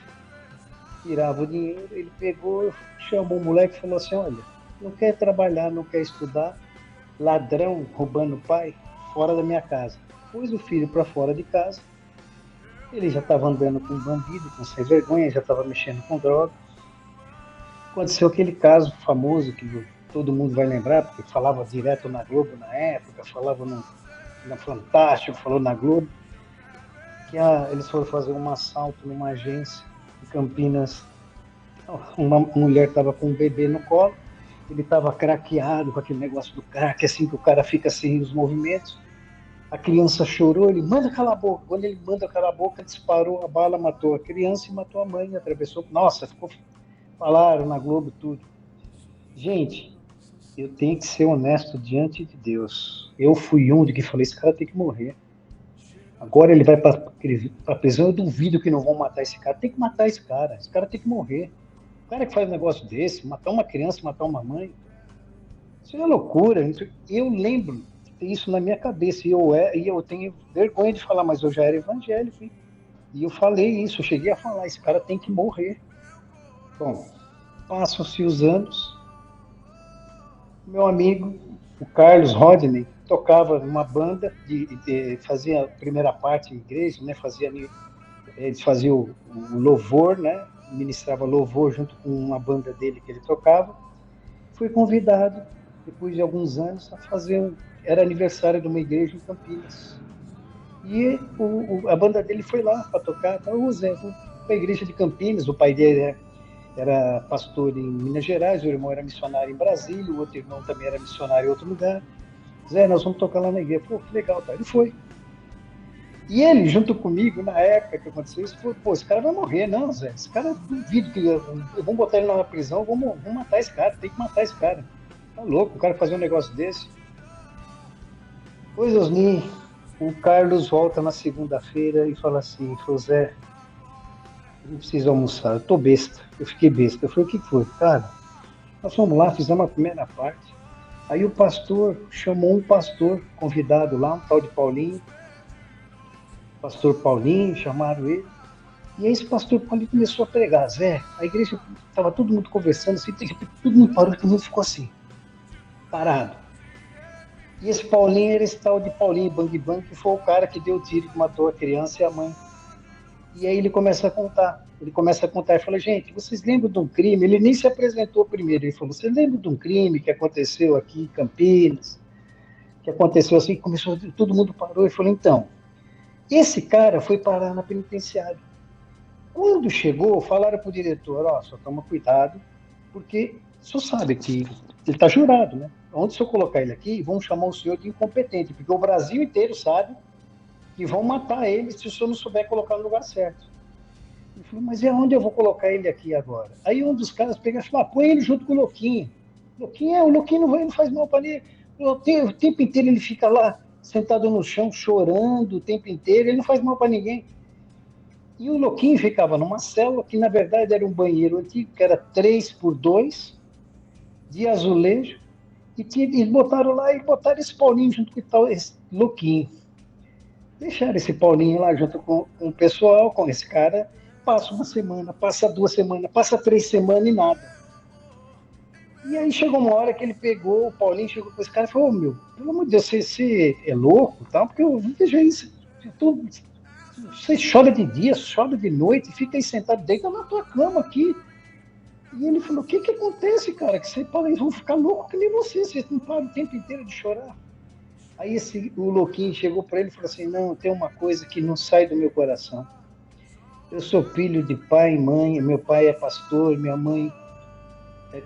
tirava o dinheiro. Ele pegou, chamou o moleque e falou assim, olha, não quer trabalhar, não quer estudar, ladrão roubando o pai, fora da minha casa. Pôs o filho para fora de casa, ele já estava andando com bandido, com sem vergonha, já estava mexendo com droga. Aconteceu aquele caso famoso que todo mundo vai lembrar, porque falava direto na Globo na época, falava no Fantástico, falou na Globo, que eles foram fazer um assalto numa agência em Campinas. Uma mulher estava com um bebê no colo, ele estava craqueado com aquele negócio do crack, assim que o cara fica sem os movimentos. A criança chorou, ele manda calar a boca. Quando ele manda calar a boca, disparou a bala, matou a criança e matou a mãe, atravessou. Nossa, falaram na Globo tudo. Gente, eu tenho que ser honesto diante de Deus. Eu fui um de que falei, esse cara tem que morrer. Agora ele vai para a prisão, eu duvido que não vão matar esse cara. Tem que matar esse cara tem que morrer. O cara que faz um negócio desse, matar uma criança, matar uma mãe, isso é loucura. Eu lembro isso na minha cabeça, e eu tenho vergonha de falar, mas eu já era evangélico, e eu falei isso, eu cheguei a falar, esse cara tem que morrer. Bom, passam-se os anos, meu amigo, o Carlos Rodney, tocava numa banda, fazia a primeira parte em igreja, né, ele fazia o louvor, né, ministrava louvor junto com uma banda dele que ele tocava. Fui convidado, depois de alguns anos, a fazer era aniversário de uma igreja em Campinas. E a banda dele foi lá para tocar. Então, o Zé, a igreja de Campinas, o pai dele era pastor em Minas Gerais, o irmão era missionário em Brasília, o outro irmão também era missionário em outro lugar. Zé, nós vamos tocar lá na igreja. Pô, que legal, tá? Ele foi. E ele, junto comigo, na época que aconteceu isso, falou, pô, esse cara vai morrer. Não, Zé, esse cara, duvido que vamos botar ele na prisão, vamos matar esse cara, tem que matar esse cara. Tá louco, o cara fazer um negócio desse. Pois, Osni, o Carlos volta na segunda-feira e fala assim, falou, Zé, eu preciso almoçar, eu tô besta, eu fiquei besta. Eu falei, o que foi? Cara, nós fomos lá, fizemos a primeira parte. Aí o pastor chamou um pastor convidado lá, um tal de Paulinho, pastor Paulinho, chamaram ele. E aí esse pastor Paulinho começou a pregar. Zé, a igreja, estava todo mundo conversando, assim, todo mundo parou, todo mundo ficou assim, parado. E esse Paulinho era esse tal de Paulinho Bang Bang, que foi o cara que deu o tiro, que matou a criança e a mãe. E aí ele começa a contar e fala, gente, vocês lembram de um crime? Ele nem se apresentou primeiro, ele falou, vocês lembram de um crime que aconteceu aqui em Campinas? Que aconteceu assim, começou, todo mundo parou e falou, então, esse cara foi parar na penitenciária. Quando chegou, falaram para o diretor, ó, só toma cuidado, porque o senhor sabe que ele está jurado, né? Onde se eu colocar ele aqui, vão chamar o senhor de incompetente, porque o Brasil inteiro sabe que vão matar ele se o senhor não souber colocar no lugar certo. Ele falou, mas é onde eu vou colocar ele aqui agora? Aí um dos caras pega e falou, põe ele junto com o Louquinho. O Louquinho não faz mal para ele. O tempo inteiro ele fica lá, sentado no chão, chorando o tempo inteiro, ele não faz mal para ninguém. E o Louquinho ficava numa célula, que na verdade era um banheiro antigo, que era 3x2, de azulejo, e eles botaram lá e botaram esse Paulinho junto com esse Louquinho. Deixaram esse Paulinho lá junto com o pessoal, com esse cara, passa uma semana, passa 2 semanas, passa 3 semanas e nada. E aí chegou uma hora que ele pegou, o Paulinho chegou com esse cara e falou, meu, pelo amor de Deus, você é louco, tá? Porque eu vejo isso, você chora de dia, chora de noite, fica aí sentado, deita na tua cama aqui. E ele falou, o que acontece, cara? Que você eles vão ficar louco que nem você não para o tempo inteiro de chorar. Aí o Louquinho chegou para ele e falou assim, não, tem uma coisa que não sai do meu coração. Eu sou filho de pai e mãe, meu pai é pastor, minha mãe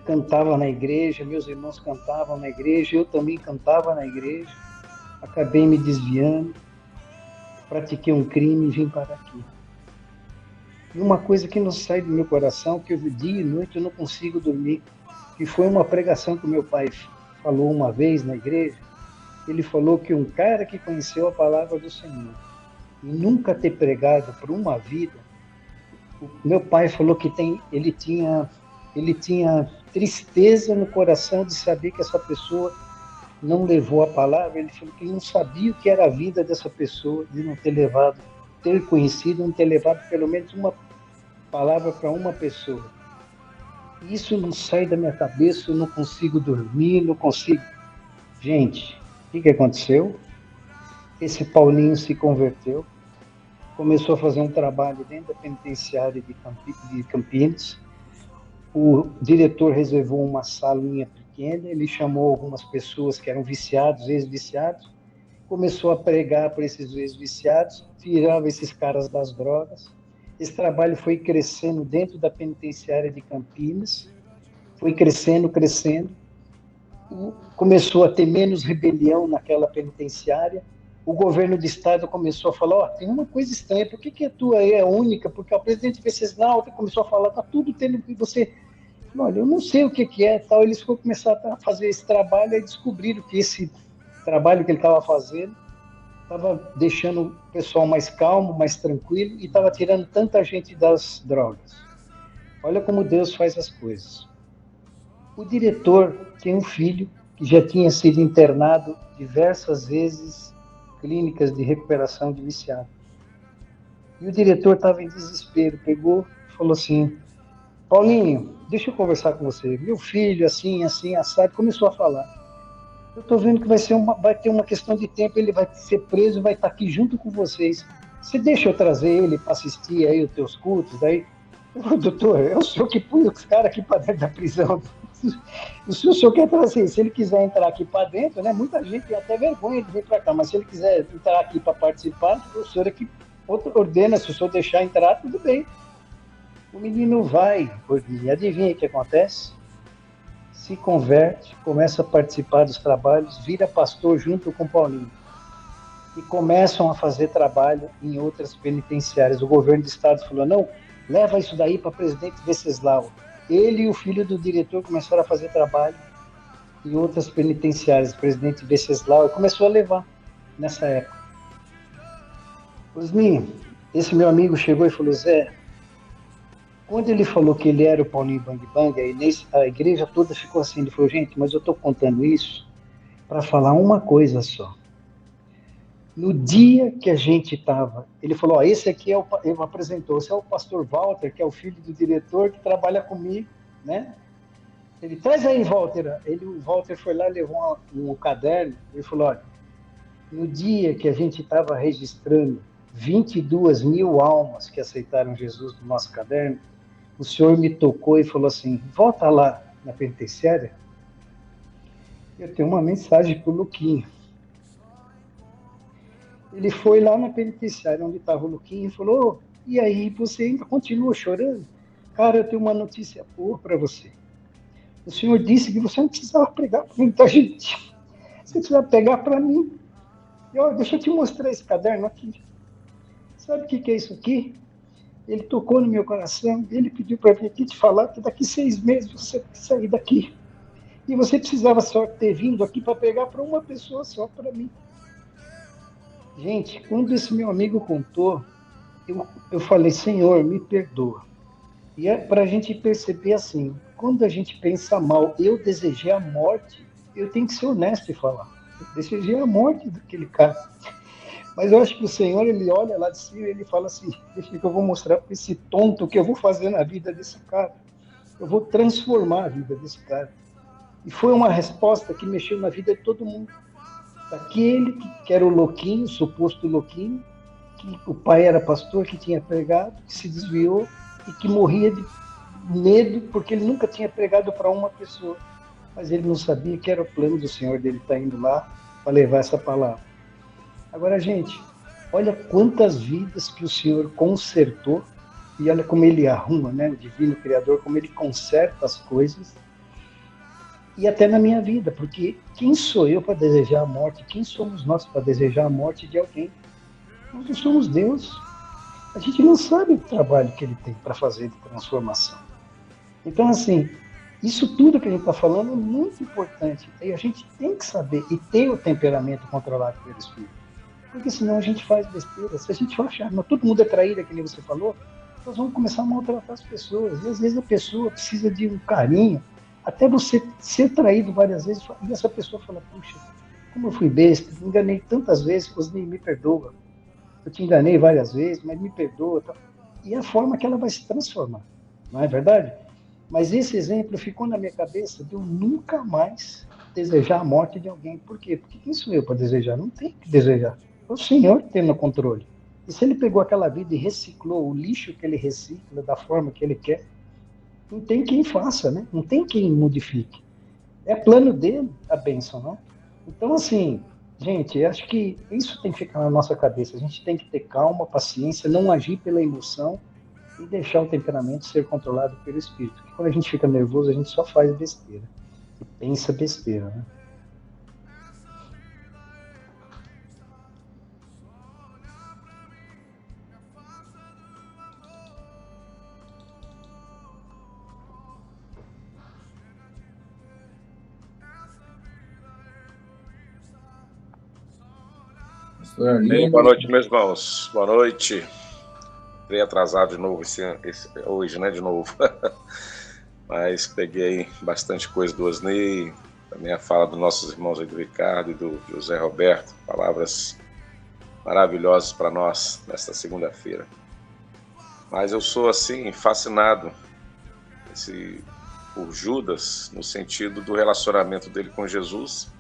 cantava na igreja, meus irmãos cantavam na igreja, eu também cantava na igreja, acabei me desviando, pratiquei um crime e vim parar aqui. E uma coisa que não sai do meu coração, que eu dia e noite eu não consigo dormir, que foi uma pregação que o meu pai falou uma vez na igreja. Ele falou que um cara que conheceu a palavra do Senhor e nunca ter pregado por uma vida, o meu pai falou que ele tinha tristeza no coração de saber que essa pessoa não levou a palavra. Ele falou que ele não sabia o que era a vida dessa pessoa, de não ter conhecido, não ter levado pelo menos uma palavra para uma pessoa. Isso não sai da minha cabeça, eu não consigo dormir, não consigo. Gente, o que aconteceu? Esse Paulinho se converteu, começou a fazer um trabalho dentro da penitenciária de Campinas. O diretor reservou uma salinha pequena, ele chamou algumas pessoas que eram viciados, ex-viciados, começou a pregar para esses ex-viciados, tirava esses caras das drogas. Esse trabalho foi crescendo dentro da penitenciária de Campinas, foi crescendo, começou a ter menos rebelião naquela penitenciária. O governo do estado começou a falar, tem uma coisa estranha, por que a tua aí é única? Porque o presidente Venceslau começou a falar, tá tudo tendo que você... Olha, eu não sei o que é, tal. Eles começaram a fazer esse trabalho e descobriram que esse trabalho que ele estava fazendo estava deixando o pessoal mais calmo, mais tranquilo e estava tirando tanta gente das drogas. Olha como Deus faz as coisas. O diretor tem um filho que já tinha sido internado diversas vezes em clínicas de recuperação de viciado. E o diretor estava em desespero, pegou e falou assim: Paulinho, deixa eu conversar com você. Meu filho, assim, assim, assado, começou a falar. Eu estou vendo que vai ter uma questão de tempo, ele vai ser preso e vai estar aqui junto com vocês. Você deixa eu trazer ele para assistir aí os teus cultos? Aí, doutor, é o senhor que pôs os caras aqui para dentro da prisão. O senhor quer trazer, se ele quiser entrar aqui para dentro, né? Muita gente tem até vergonha de vir para cá, mas se ele quiser entrar aqui para participar, o senhor é que ordena, se o senhor deixar entrar, tudo bem. O menino vai, e adivinha o que acontece? Se converte, começa a participar dos trabalhos, vira pastor junto com o Paulinho. E começam a fazer trabalho em outras penitenciárias. O governo do estado falou, não, leva isso daí para presidente Venceslau. Ele e o filho do diretor começaram a fazer trabalho em outras penitenciárias. O presidente Venceslau começou a levar nessa época. Osni, esse meu amigo chegou e falou, Zé, quando ele falou que ele era o Paulinho Bang Bang, a igreja toda ficou assim, ele falou, gente, mas eu estou contando isso para falar uma coisa só. No dia que a gente estava, ele falou, esse aqui ele apresentou, esse é o pastor Walter, que é o filho do diretor, que trabalha comigo, né? Ele, traz aí, Walter. O Walter foi lá, levou um caderno, ele falou, olha, no dia que a gente estava registrando 22 mil almas que aceitaram Jesus no nosso caderno, o senhor me tocou e falou assim, volta lá na penitenciária, eu tenho uma mensagem para o Luquinho. Ele foi lá na penitenciária onde estava o Luquinho e falou, e aí, você ainda continua chorando? Cara, eu tenho uma notícia boa para você. O senhor disse que você não precisava pregar para muita gente. Você precisava pegar para mim. E, deixa eu te mostrar esse caderno aqui. Sabe o que é isso aqui? Ele tocou no meu coração, ele pediu para vir aqui te falar que daqui 6 meses você tem que sair daqui. E você precisava só ter vindo aqui para pregar para uma pessoa só, para mim. Gente, quando esse meu amigo contou, eu falei, Senhor, me perdoa. E é para a gente perceber assim, quando a gente pensa mal, eu desejei a morte, eu tenho que ser honesto e falar. Eu desejei a morte daquele cara. Mas eu acho que o Senhor, ele olha lá de cima e ele fala assim, deixa que eu vou mostrar para esse tonto o que eu vou fazer na vida desse cara. Eu vou transformar a vida desse cara. E foi uma resposta que mexeu na vida de todo mundo. Daquele que era o louquinho, o suposto louquinho, que o pai era pastor, que tinha pregado, que se desviou e que morria de medo porque ele nunca tinha pregado para uma pessoa. Mas ele não sabia que era o plano do Senhor dele estar indo lá para levar essa palavra. Agora, gente, olha quantas vidas que o Senhor consertou e olha como ele arruma, né? O Divino Criador, como ele conserta as coisas. E até na minha vida, porque quem sou eu para desejar a morte? Quem somos nós para desejar a morte de alguém? Nós não somos Deus. A gente não sabe o trabalho que ele tem para fazer de transformação. Então, assim, isso tudo que a gente está falando é muito importante. E a gente tem que saber e ter o temperamento controlado pelo Espírito. Porque senão a gente faz besteira. Se a gente for achar, mas todo mundo é traíra, que nem você falou, nós vamos começar a maltratar as pessoas. E às vezes a pessoa precisa de um carinho, até você ser traído várias vezes, e essa pessoa fala, puxa, como eu fui besta, me enganei tantas vezes, você me perdoa. Eu te enganei várias vezes, mas me perdoa. Tá? E é a forma que ela vai se transformar, não é verdade? Mas esse exemplo ficou na minha cabeça de eu nunca mais desejar a morte de alguém. Por quê? Porque quem sou eu para desejar? Não tem que desejar. É o Senhor que tem no controle. E se ele pegou aquela vida e reciclou o lixo que ele recicla da forma que ele quer, não tem quem faça, né? Não tem quem modifique. É plano dele a bênção, né? Então, assim, gente, acho que isso tem que ficar na nossa cabeça. A gente tem que ter calma, paciência, não agir pela emoção e deixar o temperamento ser controlado pelo Espírito. Porque quando a gente fica nervoso, a gente só faz besteira. E pensa besteira, né? Bem, boa noite, meus irmãos. Boa noite. Entrei atrasado de novo hoje, né? De novo. Mas peguei bastante coisa do Osni, também a fala dos nossos irmãos aí do Ricardo e do José Roberto, palavras maravilhosas para nós nesta segunda-feira. Mas eu sou assim fascinado por Judas no sentido do relacionamento dele com Jesus.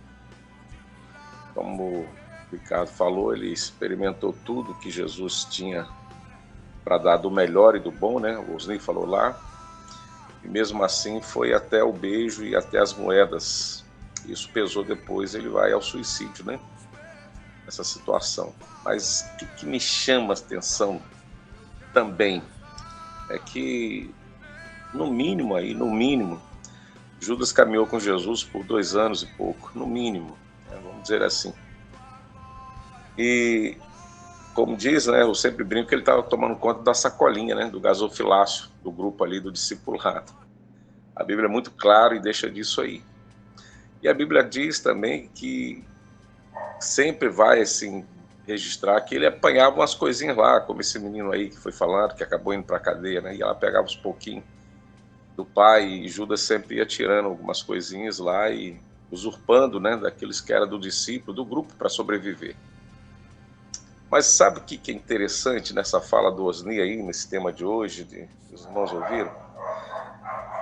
Como o Ricardo falou, ele experimentou tudo que Jesus tinha para dar do melhor e do bom, né? O Osni falou lá. E mesmo assim foi até o beijo e até as moedas. Isso pesou depois, ele vai ao suicídio, né? Essa situação. Mas o que me chama a atenção também é que, no mínimo, Judas caminhou com Jesus por 2 anos e pouco, no mínimo, né? Vamos dizer assim. E, como diz, né, eu sempre brinco que ele estava tomando conta da sacolinha, né, do gasofilácio, do grupo ali do discipulado. A Bíblia é muito clara e deixa disso aí. E a Bíblia diz também que sempre vai, assim, registrar que ele apanhava umas coisinhas lá, como esse menino aí que foi falando, que acabou indo para a cadeia, né, e ela pegava uns pouquinhos do pai, e Judas sempre ia tirando algumas coisinhas lá e usurpando, né, daqueles que era do discípulo, do grupo, para sobreviver. Mas sabe o que é interessante nessa fala do Osni aí, nesse tema de hoje, que os irmãos ouviram?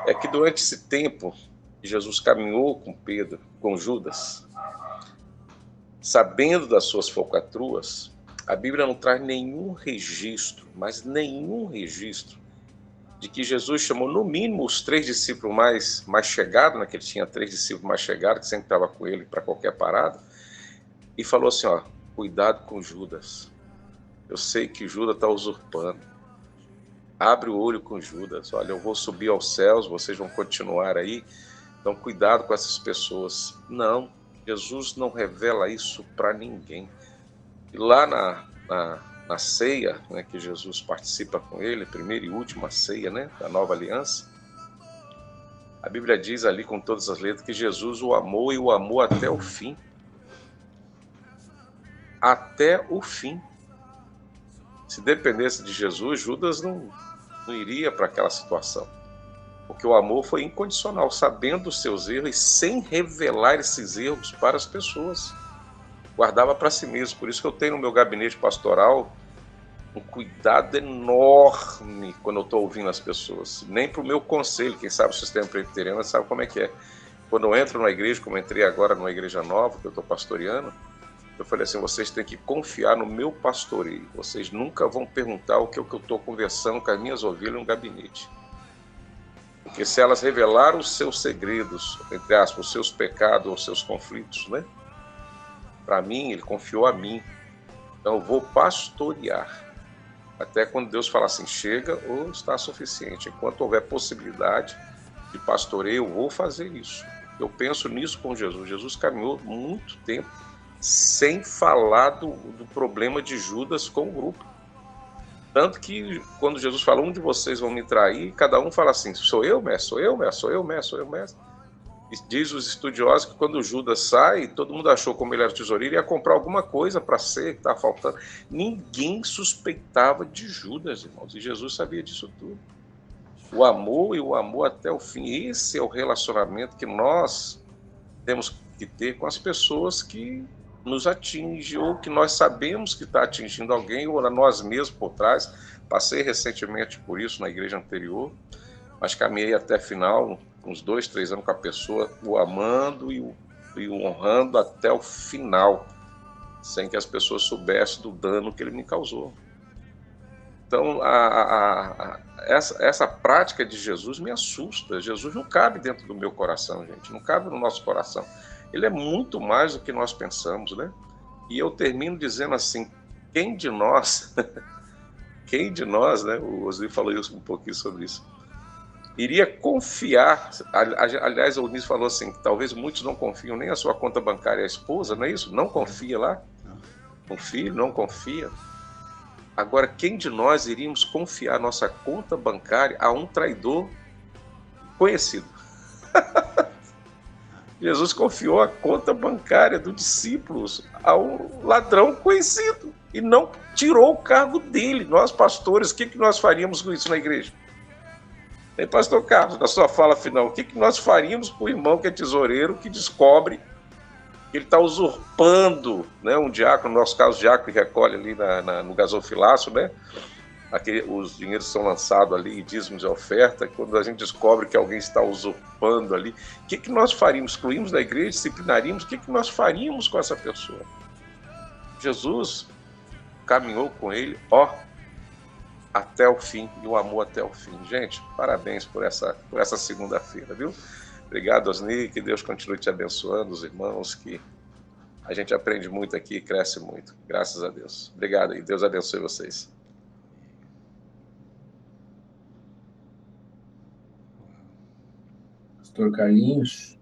É que durante esse tempo, Jesus caminhou com Pedro, com Judas, sabendo das suas falcatruas. A Bíblia não traz nenhum registro, mas nenhum registro, de que Jesus chamou no mínimo os 3 discípulos mais chegados, né, que ele tinha 3 discípulos mais chegados, que sempre estavam com ele para qualquer parada, e falou assim, ó, cuidado com Judas. Eu sei que Judas está usurpando. Abre o olho com Judas. Olha, eu vou subir aos céus, vocês vão continuar aí. Então, cuidado com essas pessoas. Não, Jesus não revela isso para ninguém. E lá na ceia, né, que Jesus participa com ele, primeira e última ceia, né, da nova aliança, a Bíblia diz ali com todas as letras que Jesus o amou e o amou até o fim. Até o fim. Se dependesse de Jesus, Judas não iria para aquela situação. Porque o amor foi incondicional, sabendo os seus erros e sem revelar esses erros para as pessoas. Guardava para si mesmo. Por isso que eu tenho no meu gabinete pastoral um cuidado enorme quando eu estou ouvindo as pessoas. Nem para o meu conselho, quem sabe o sistema presbiteriano sabe como é que é. Quando eu entro numa igreja, como eu entrei agora numa igreja nova, que eu estou pastoreando, eu falei assim, vocês têm que confiar no meu pastoreio. Vocês nunca vão perguntar o que eu estou conversando com as minhas ovelhas no gabinete. Porque se elas revelaram os seus segredos, entre aspas, os seus pecados ou os seus conflitos, né? Para mim, ele confiou a mim. Então eu vou pastorear. Até quando Deus fala assim, chega ou está suficiente. Enquanto houver possibilidade de pastoreio, eu vou fazer isso. Eu penso nisso com Jesus. Jesus caminhou muito tempo sem falar do problema de Judas com o grupo. Tanto que quando Jesus fala, um de vocês vão me trair, cada um fala assim, sou eu, mestre, sou eu, mestre, sou eu, mestre, sou eu, mestre. E diz os estudiosos que quando Judas sai, todo mundo achou, como ele era tesoureiro, ia comprar alguma coisa para ser, que estava faltando. Ninguém suspeitava de Judas, irmãos, e Jesus sabia disso tudo. O amor e o amor até o fim. Esse é o relacionamento que nós temos que ter com as pessoas que nos atinge, ou que nós sabemos que está atingindo alguém, ou a nós mesmos por trás. Passei recentemente por isso na igreja anterior, mas caminhei até final, uns 2, 3 anos com a pessoa, o amando e o honrando até o final, sem que as pessoas soubessem do dano que ele me causou. Então, essa prática de Jesus me assusta. Jesus não cabe dentro do meu coração, gente, não cabe no nosso coração. Ele é muito mais do que nós pensamos, né? E eu termino dizendo assim, quem de nós, né? O Osni falou isso, um pouquinho sobre isso, iria confiar, aliás, o Osni falou assim, que talvez muitos não confiam nem a sua conta bancária, a esposa, não é isso? Não confia lá, um filho não confia. Agora, quem de nós iríamos confiar nossa conta bancária a um traidor conhecido? Jesus confiou a conta bancária dos discípulos a um ladrão conhecido e não tirou o cargo dele. Nós, pastores, o que nós faríamos com isso na igreja? E, pastor Carlos, na sua fala final, o que nós faríamos com o irmão que é tesoureiro, que descobre que ele está usurpando, né, um diácono, no nosso caso, o diácono que recolhe ali no gasofilácio, né? Os dinheiros são lançados ali, dízimos e oferta, quando a gente descobre que alguém está usurpando ali, o que nós faríamos? Excluímos da igreja, disciplinaríamos? O que nós faríamos com essa pessoa? Jesus caminhou com ele, até o fim, e o amor até o fim. Gente, parabéns por essa segunda-feira, viu? Obrigado, Osni, que Deus continue te abençoando, os irmãos, que a gente aprende muito aqui e cresce muito. Graças a Deus. Obrigado e Deus abençoe vocês. Pastor Carlinhos.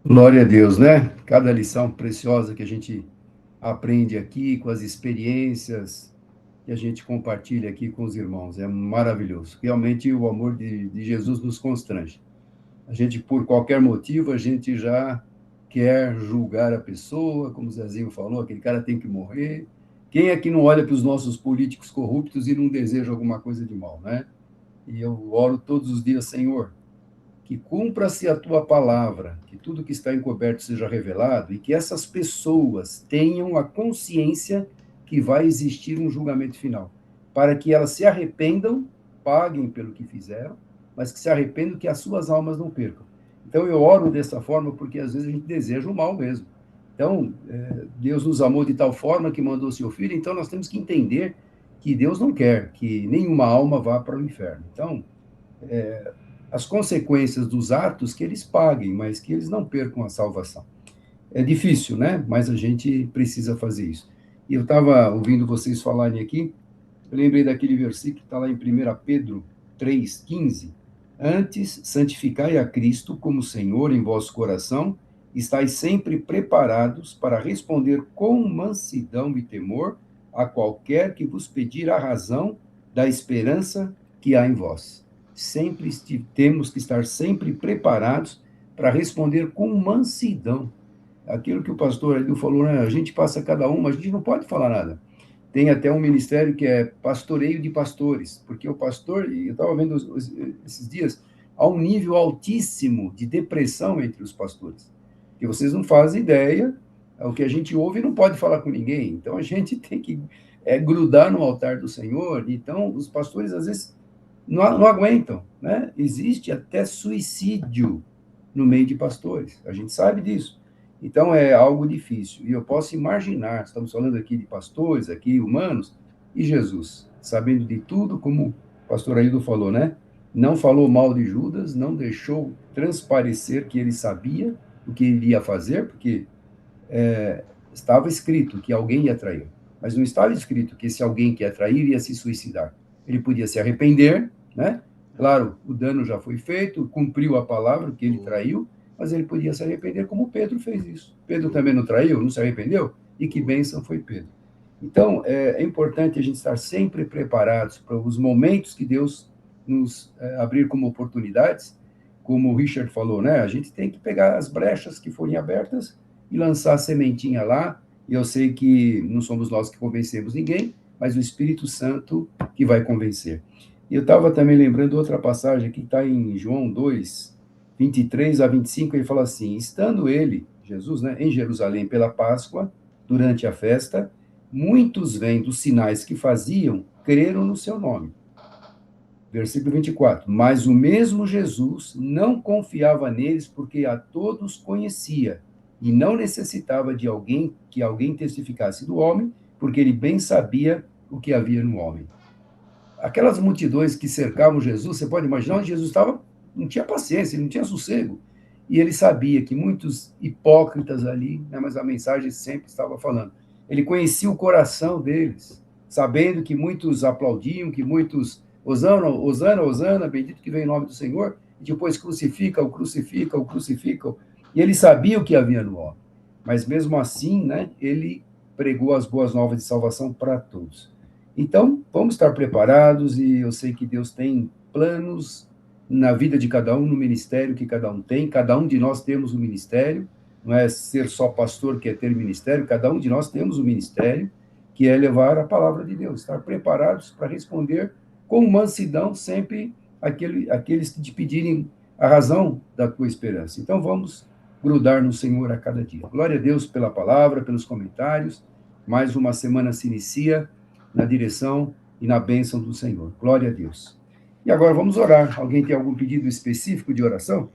Glória a Deus, né? Cada lição preciosa que a gente aprende aqui, com as experiências que a gente compartilha aqui com os irmãos, é maravilhoso. Realmente o amor de Jesus nos constrange. A gente, por qualquer motivo, a gente já quer julgar a pessoa, como o Zezinho falou, aquele cara tem que morrer. Quem é que não olha para os nossos políticos corruptos e não deseja alguma coisa de mal, né? E eu oro todos os dias, Senhor, que cumpra-se a tua palavra, que tudo que está encoberto seja revelado e que essas pessoas tenham a consciência que vai existir um julgamento final, para que elas se arrependam, paguem pelo que fizeram, mas que se arrependam, que as suas almas não percam. Então eu oro dessa forma porque às vezes a gente deseja o mal mesmo. Então, Deus nos amou de tal forma que mandou seu filho, então nós temos que entender que Deus não quer que nenhuma alma vá para o inferno. Então, as consequências dos atos que eles paguem, mas que eles não percam a salvação. É difícil, né? Mas a gente precisa fazer isso. E eu estava ouvindo vocês falarem aqui, eu lembrei daquele versículo que está lá em 1 Pedro 3,15. Antes, santificai a Cristo como Senhor em vosso coração, estáis sempre preparados para responder com mansidão e temor a qualquer que vos pedir a razão da esperança que há em vós. Sempre temos que estar sempre preparados para responder com mansidão. Aquilo que o pastor Adil falou, né? A gente passa cada uma, a gente não pode falar nada. Tem até um ministério que é pastoreio de pastores, porque o pastor, eu estava vendo esses dias, há um nível altíssimo de depressão entre os pastores, que vocês não fazem ideia, o que a gente ouve não pode falar com ninguém, então a gente tem que grudar no altar do Senhor. Então os pastores às vezes não aguentam, né? Existe até suicídio no meio de pastores, a gente sabe disso. Então é algo difícil, e eu posso imaginar, estamos falando aqui de pastores, aqui humanos, e Jesus, sabendo de tudo, como o pastor Aildo falou, né? Não falou mal de Judas, não deixou transparecer que ele sabia o que ele ia fazer, porque estava escrito que alguém ia trair, mas não estava escrito que esse alguém que ia trair ia se suicidar. Ele podia se arrepender, né? Claro, o dano já foi feito, cumpriu a palavra que ele traiu, mas ele podia se arrepender como Pedro fez isso. Pedro também não traiu, não se arrependeu? E que bênção foi Pedro. Então, é importante a gente estar sempre preparados para os momentos que Deus nos abrir como oportunidades, como o Richard falou, né? A gente tem que pegar as brechas que forem abertas e lançar a sementinha lá, e eu sei que não somos nós que convencemos ninguém, mas o Espírito Santo que vai convencer. E eu estava também lembrando outra passagem que está em João 2, 23 a 25, ele fala assim, estando ele, Jesus, né, em Jerusalém pela Páscoa, durante a festa, muitos vendo os sinais que faziam, creram no seu nome. Versículo 24, mas o mesmo Jesus não confiava neles porque a todos conhecia e não necessitava de alguém, que alguém testificasse do homem, porque ele bem sabia o que havia no homem. Aquelas multidões que cercavam Jesus, você pode imaginar onde Jesus estava, não tinha paciência, ele não tinha sossego. E ele sabia que muitos hipócritas ali, né, mas a mensagem sempre estava falando. Ele conhecia o coração deles, sabendo que muitos aplaudiam, que muitos, Hosana, Hosana, Hosana, bendito que vem em nome do Senhor, e depois crucificam, crucificam, crucificam. E ele sabia o que havia no homem. Mas mesmo assim, né, ele pregou as boas novas de salvação para todos. Então, vamos estar preparados, e eu sei que Deus tem planos na vida de cada um, no ministério que cada um tem, cada um de nós temos um ministério, não é ser só pastor que é ter ministério, cada um de nós temos um ministério, que é levar a palavra de Deus, estar preparados para responder com mansidão sempre aqueles que te pedirem a razão da tua esperança. Então vamos grudar no Senhor a cada dia. Glória a Deus pela palavra, pelos comentários. Mais uma semana se inicia na direção e na bênção do Senhor. Glória a Deus. E agora vamos orar. Alguém tem algum pedido específico de oração?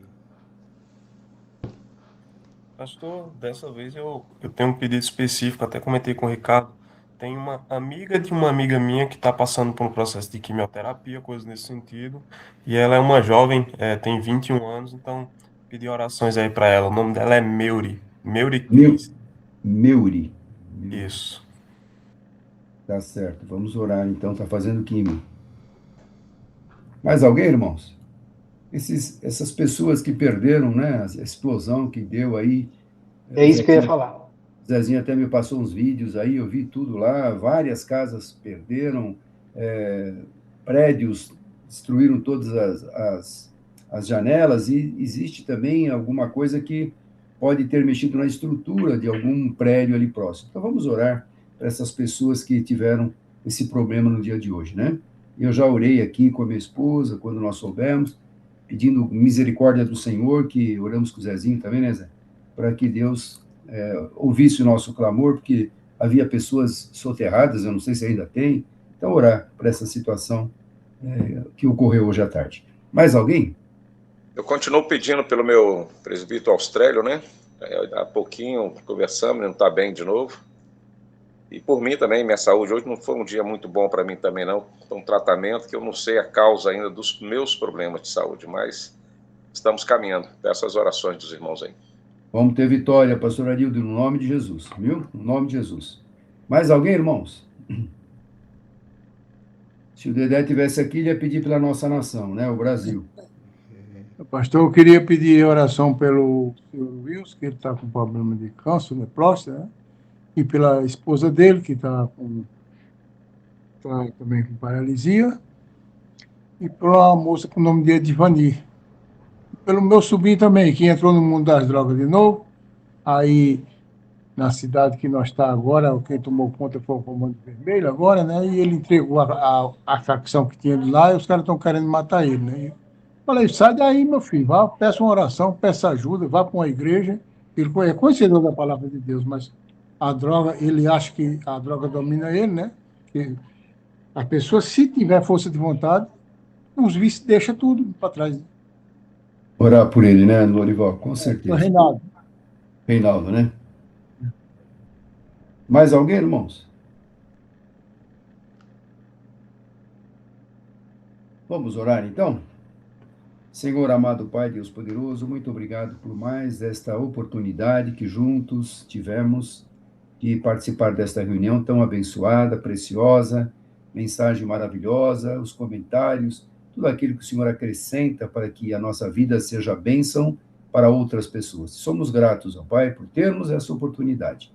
Pastor, dessa vez eu tenho um pedido específico, até comentei com o Ricardo. Tem uma amiga de uma amiga minha que está passando por um processo de quimioterapia, coisa nesse sentido, e ela é uma jovem, tem 21 anos, então pedi orações aí para ela. O nome dela é Meuri Cris. Meuri. Isso. Tá certo, vamos orar então, tá fazendo químio. Mais alguém, irmãos? Essas pessoas que perderam, né, a explosão que deu aí. É isso que eu ia falar. Zezinho até me passou uns vídeos aí, eu vi tudo lá, várias casas perderam, prédios destruíram todas as janelas, e existe também alguma coisa que pode ter mexido na estrutura de algum prédio ali próximo. Então vamos orar para essas pessoas que tiveram esse problema no dia de hoje, né? Eu já orei aqui com a minha esposa, quando nós soubemos, pedindo misericórdia do Senhor, que oramos com o Zezinho também, né, Zé? Para que Deus ouvisse o nosso clamor, porque havia pessoas soterradas, eu não sei se ainda tem. Então, orar para essa situação que ocorreu hoje à tarde. Mais alguém? Eu continuo pedindo pelo meu presbítero Austélio, né? Há pouquinho conversamos, ele não está bem de novo. E por mim também, minha saúde hoje não foi um dia muito bom para mim também, não. Um tratamento que eu não sei a causa ainda dos meus problemas de saúde, mas estamos caminhando. Peço as orações dos irmãos aí. Vamos ter vitória, pastor Arildo, no nome de Jesus, viu? No nome de Jesus. Mais alguém, irmãos? Se o Dedé tivesse aqui, ele ia pedir pela nossa nação, né? O Brasil. Pastor, eu queria pedir oração pelo senhor Wilson, que ele está com problema de câncer, né, próstata, né? E pela esposa dele, que está também com paralisia, e por uma moça com o nome de Edivani. Pelo meu sobrinho também, que entrou no mundo das drogas de novo, aí na cidade que nós está agora, quem tomou conta foi o Comando Vermelho agora, né? E ele entregou a facção que tinha de lá, e os caras estão querendo matar ele, né? Falei, sai daí, meu filho, vá, peça uma oração, peça ajuda, vá para uma igreja. Ele é conhecedor da palavra de Deus, mas a droga, ele acha que a droga domina ele, né? Que a pessoa, se tiver força de vontade, os vícios deixa tudo para trás. Orar por ele, né, Lorival? Com certeza. Reinaldo. Reinaldo, né? Mais alguém, irmãos? Vamos orar, então? Senhor, amado Pai, Deus poderoso, muito obrigado por mais esta oportunidade que juntos tivemos de participar desta reunião tão abençoada, preciosa, mensagem maravilhosa, os comentários, tudo aquilo que o Senhor acrescenta para que a nossa vida seja bênção para outras pessoas. Somos gratos ao Pai por termos essa oportunidade.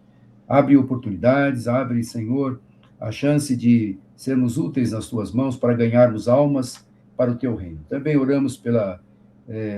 Abre oportunidades, abre, Senhor, a chance de sermos úteis nas tuas mãos para ganharmos almas para o teu reino. Também oramos pela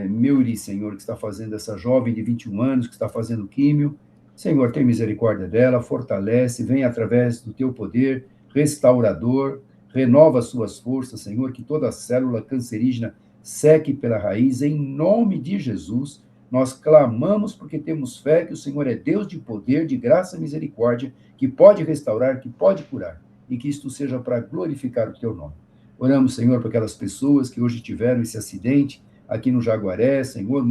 Meuri, Senhor, que está fazendo essa jovem de 21 anos, que está fazendo químio. Senhor, tem misericórdia dela, fortalece, vem através do teu poder restaurador, renova as suas forças, Senhor, que toda célula cancerígena seque pela raiz, em nome de Jesus. Nós clamamos porque temos fé que o Senhor é Deus de poder, de graça e misericórdia, que pode restaurar, que pode curar, e que isto seja para glorificar o teu nome. Oramos, Senhor, por aquelas pessoas que hoje tiveram esse acidente aqui no Jaguaré, Senhor,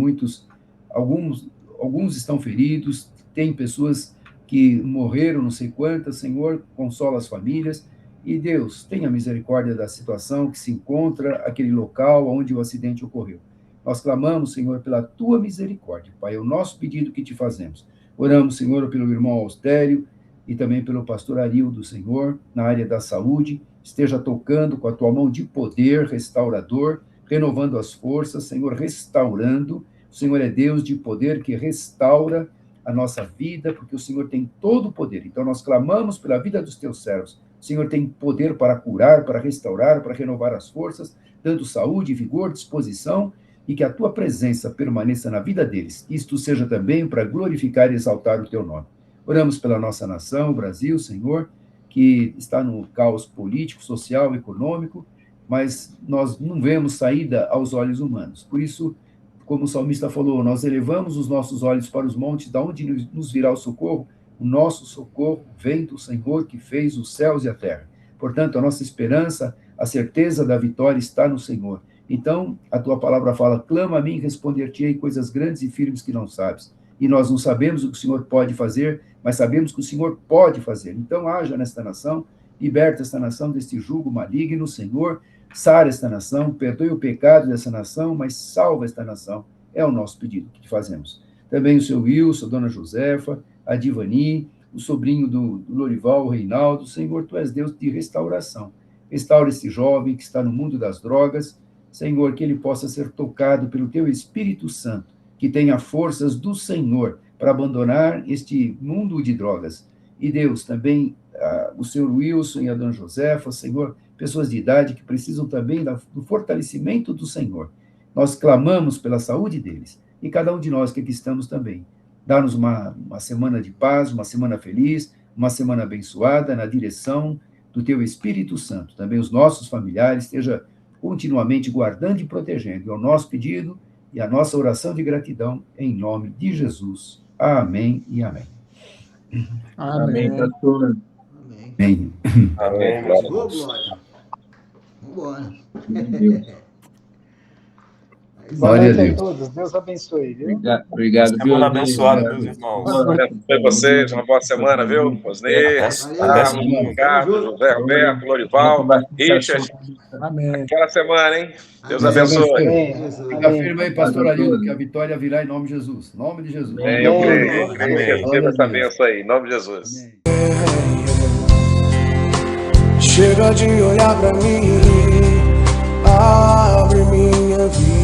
alguns estão feridos, tem pessoas que morreram, não sei quantas, Senhor, consola as famílias, e Deus, tenha misericórdia da situação que se encontra aquele local onde o acidente ocorreu. Nós clamamos, Senhor, pela tua misericórdia, Pai, é o nosso pedido que te fazemos. Oramos, Senhor, pelo irmão Austélio e também pelo pastor Arildo, Senhor, na área da saúde, esteja tocando com a tua mão de poder restaurador, renovando as forças, Senhor, restaurando. O Senhor é Deus de poder que restaura a nossa vida, porque o Senhor tem todo o poder. Então, nós clamamos pela vida dos teus servos. O Senhor tem poder para curar, para restaurar, para renovar as forças, dando saúde, vigor, disposição, e que a tua presença permaneça na vida deles. Isto seja também para glorificar e exaltar o teu nome. Oramos pela nossa nação, o Brasil, Senhor, que está no caos político, social, econômico, mas nós não vemos saída aos olhos humanos. Por isso, como o salmista falou, nós elevamos os nossos olhos para os montes, da onde nos virá o socorro? O nosso socorro vem do Senhor que fez os céus e a terra. Portanto, a nossa esperança, a certeza da vitória está no Senhor. Então, a tua palavra fala, clama a mim e responder-te-ei coisas grandes e firmes que não sabes. E nós não sabemos o que o Senhor pode fazer, mas sabemos que o Senhor pode fazer. Então, haja nesta nação, liberta esta nação deste jugo maligno, Senhor, sara esta nação, perdoe o pecado dessa nação, mas salva esta nação. É o nosso pedido que fazemos. Também o seu Wilson, a dona Josefa, a Divani, o sobrinho do Lorival, o Reinaldo. Senhor, tu és Deus de restauração. Restaura esse jovem que está no mundo das drogas. Senhor, que ele possa ser tocado pelo teu Espírito Santo, que tenha forças do Senhor para abandonar este mundo de drogas. E Deus, também o senhor Wilson e a dona Josefa, Senhor, pessoas de idade que precisam também do fortalecimento do Senhor. Nós clamamos pela saúde deles, e cada um de nós que aqui estamos também. Dá-nos uma semana de paz, uma semana feliz, uma semana abençoada na direção do teu Espírito Santo. Também os nossos familiares, esteja continuamente guardando e protegendo. É o nosso pedido e a nossa oração de gratidão em nome de Jesus. Amém e amém. Amém, pastor. Amém. Amém. Amém. Boa, Glória. Vambora. Boa Glória a noite a Deus. todos. Deus abençoe, viu? Obrigado, viu? Semana abençoada, meus irmãos. Abençoe vocês, uma boa semana, viu? Osnei, Até Carlos, semana. Ricardo, José Roberto, Lorival, Richard. Amém. Aquela semana, hein? Deus Amém. abençoe. Amém. Fica firme aí, pastor Alildo, que a vitória virá em nome de Jesus. Em nome de Jesus. Amém, eu creio, Amém. creio. Receba essa bênção aí, em nome de Jesus. Amém. Chega de olhar pra mim, abre minha vida.